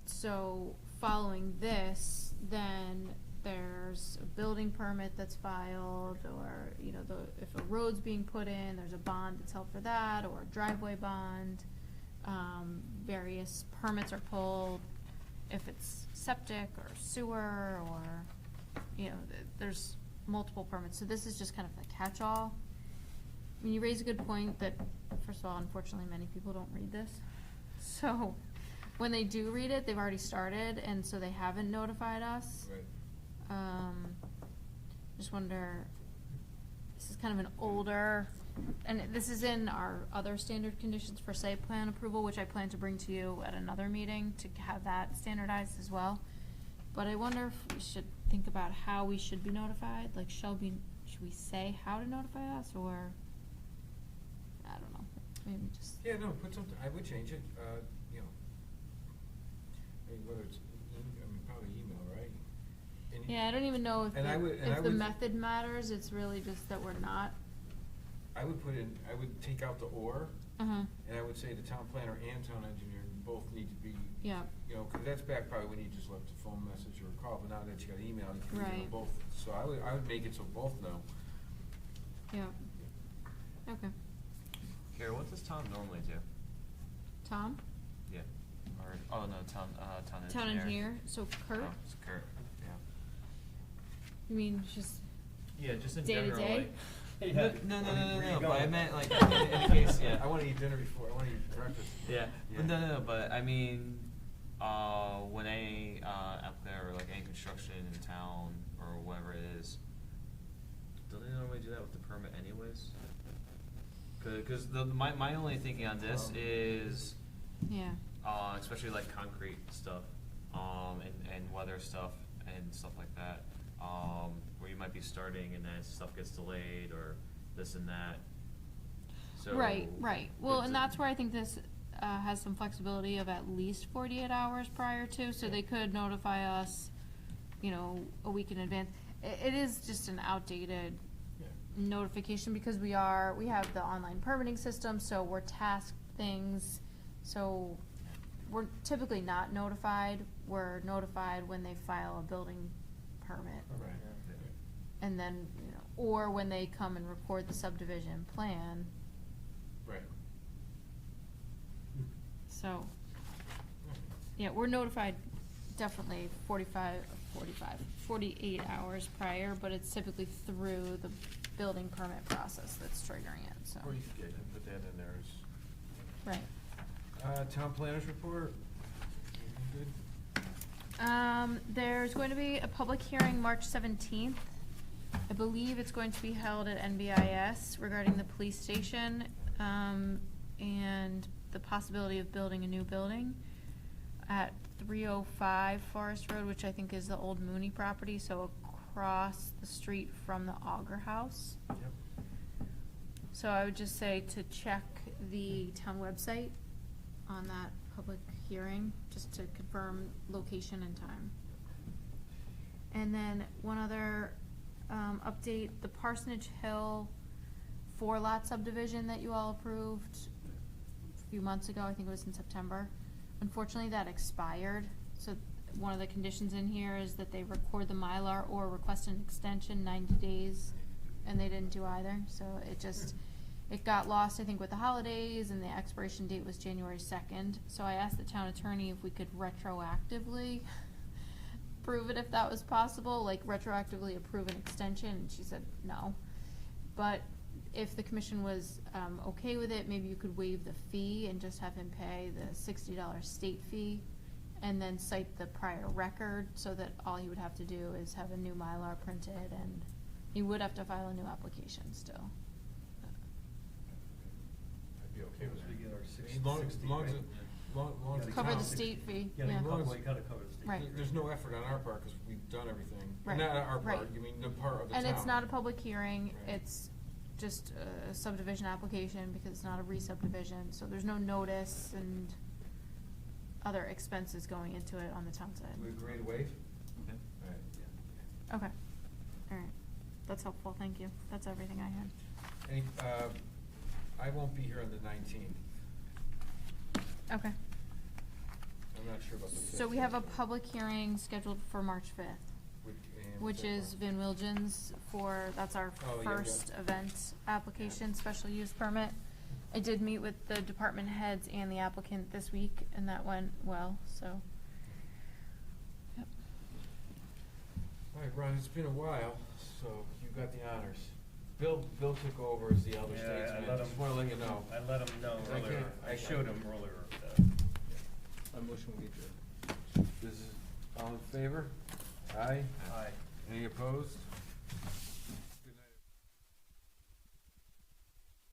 So following this, then there's a building permit that's filed, or, if a road's being put in, there's a bond that's held for that, or a driveway bond. Various permits are pulled, if it's septic or sewer, or, there's multiple permits. So this is just kind of a catch-all. I mean, you raise a good point that, first of all, unfortunately, many people don't read this. So when they do read it, they've already started, and so they haven't notified us. Right. Just wonder, this is kind of an older, and this is in our other standard conditions for site plan approval, which I plan to bring to you at another meeting to have that standardized as well. But I wonder if we should think about how we should be notified, like should we say how to notify us, or, I don't know, maybe just. Yeah, no, put something, I would change it, I mean, whether it's, probably email, right? And Yeah, I don't even know if, And I would- and I if the would- method matters, it's really just that we're not. I would take out the or, Uh-huh, and I would say the town planner and town engineer both need to be, yeah, cause that's back probably when you just left a phone message or a call, but now that you got email, you can use them Right. both. So I would make it so both know. yeah. Okay. Kara, what does Tom normally do? Tom? Yeah. Or, oh, no, town engineer. Town engineer, so Kurt? Oh, it's Kurt, yeah. You mean just Yeah, just in day to general, day? like. No, but I meant like, in case, yeah, I wanna eat dinner before, I wanna eat breakfast. Yeah, Yeah. but no, but I mean, when any applicant or like any construction in town or whatever it is, don't they normally do that with the permit anyways? Cause my only thinking on this is, Yeah, especially like concrete stuff, and weather stuff and stuff like that, where you might be starting and then stuff gets delayed or this and that. So right. Well, it's and a- that's where I think this has some flexibility of at least 48 hours prior to, so they could notify us, a week in advance. It is just an outdated Yeah. notification because we have the online permitting system, so we're tasked things. So we're typically not notified. We're notified when they file a building permit. Right. And then, or when they come and record the subdivision plan. Right. So, yeah, we're notified definitely 48 hours prior, but it's typically through the building permit process that's triggering it, so. Or you could put that in there as. Right. Town planners report, anything good? There's going to be a public hearing March 17th. I believe it's going to be held at NBIS regarding the police station, and the possibility of building a new building at 305 Forest Road, which I think is the old Mooney property, so across the street from the Auger House. Yep. So I would just say to check the town website on that public hearing, just to confirm location and time. And then one other update, the Parsonage Hill 4-lot subdivision that you all approved a few months ago, I think it was in September. Unfortunately, that expired, so one of the conditions in here is that they record the Mylar or request an extension 90 days, and they didn't do either, so it got lost, I think, with the holidays, and the expiration date was January 2nd. So I asked the town attorney if we could retroactively approve it if that was possible, like retroactively approve an extension, and she said no. But if the commission was, okay with it, maybe you could waive the fee and just have him pay the $60 state fee and then cite the prior record, so that all he would have to do is have a new Mylar printed, and he would have to file a new application still. I'd be okay with we get our As long as, 60, long as, right? long as. Cover the town- state fee, Yeah, yeah. well, you gotta cover the state. Right. There's no effort on our part, cause we've done everything. Right, Not our right. part, you mean the part of the town. And it's not a public hearing, Right. it's just a subdivision application, because it's not a re-subdivision, so there's no notice and other expenses going into it on the town side. We agree to waive? Okay. Alright, yeah. Okay, alright, that's helpful, thank you, that's everything I had. Any, I won't be here on the 19th. Okay, I'm not sure about the 5th. so we have a public hearing scheduled for March 5th, which is Van Wilgen's for, that's our Oh, yeah, yeah. first event application, special use permit. I did meet with the department heads and the applicant this week, and that went well, so. Yep. Alright, Ron, it's been a while, so you got the honors. Bill took over as the elder Yeah, statesman, I let just him- wanna let you know. I let him know I earlier, can't- I showed him earlier. I motion we adjourn. This is, all in favor? Aye? Aye. Any opposed?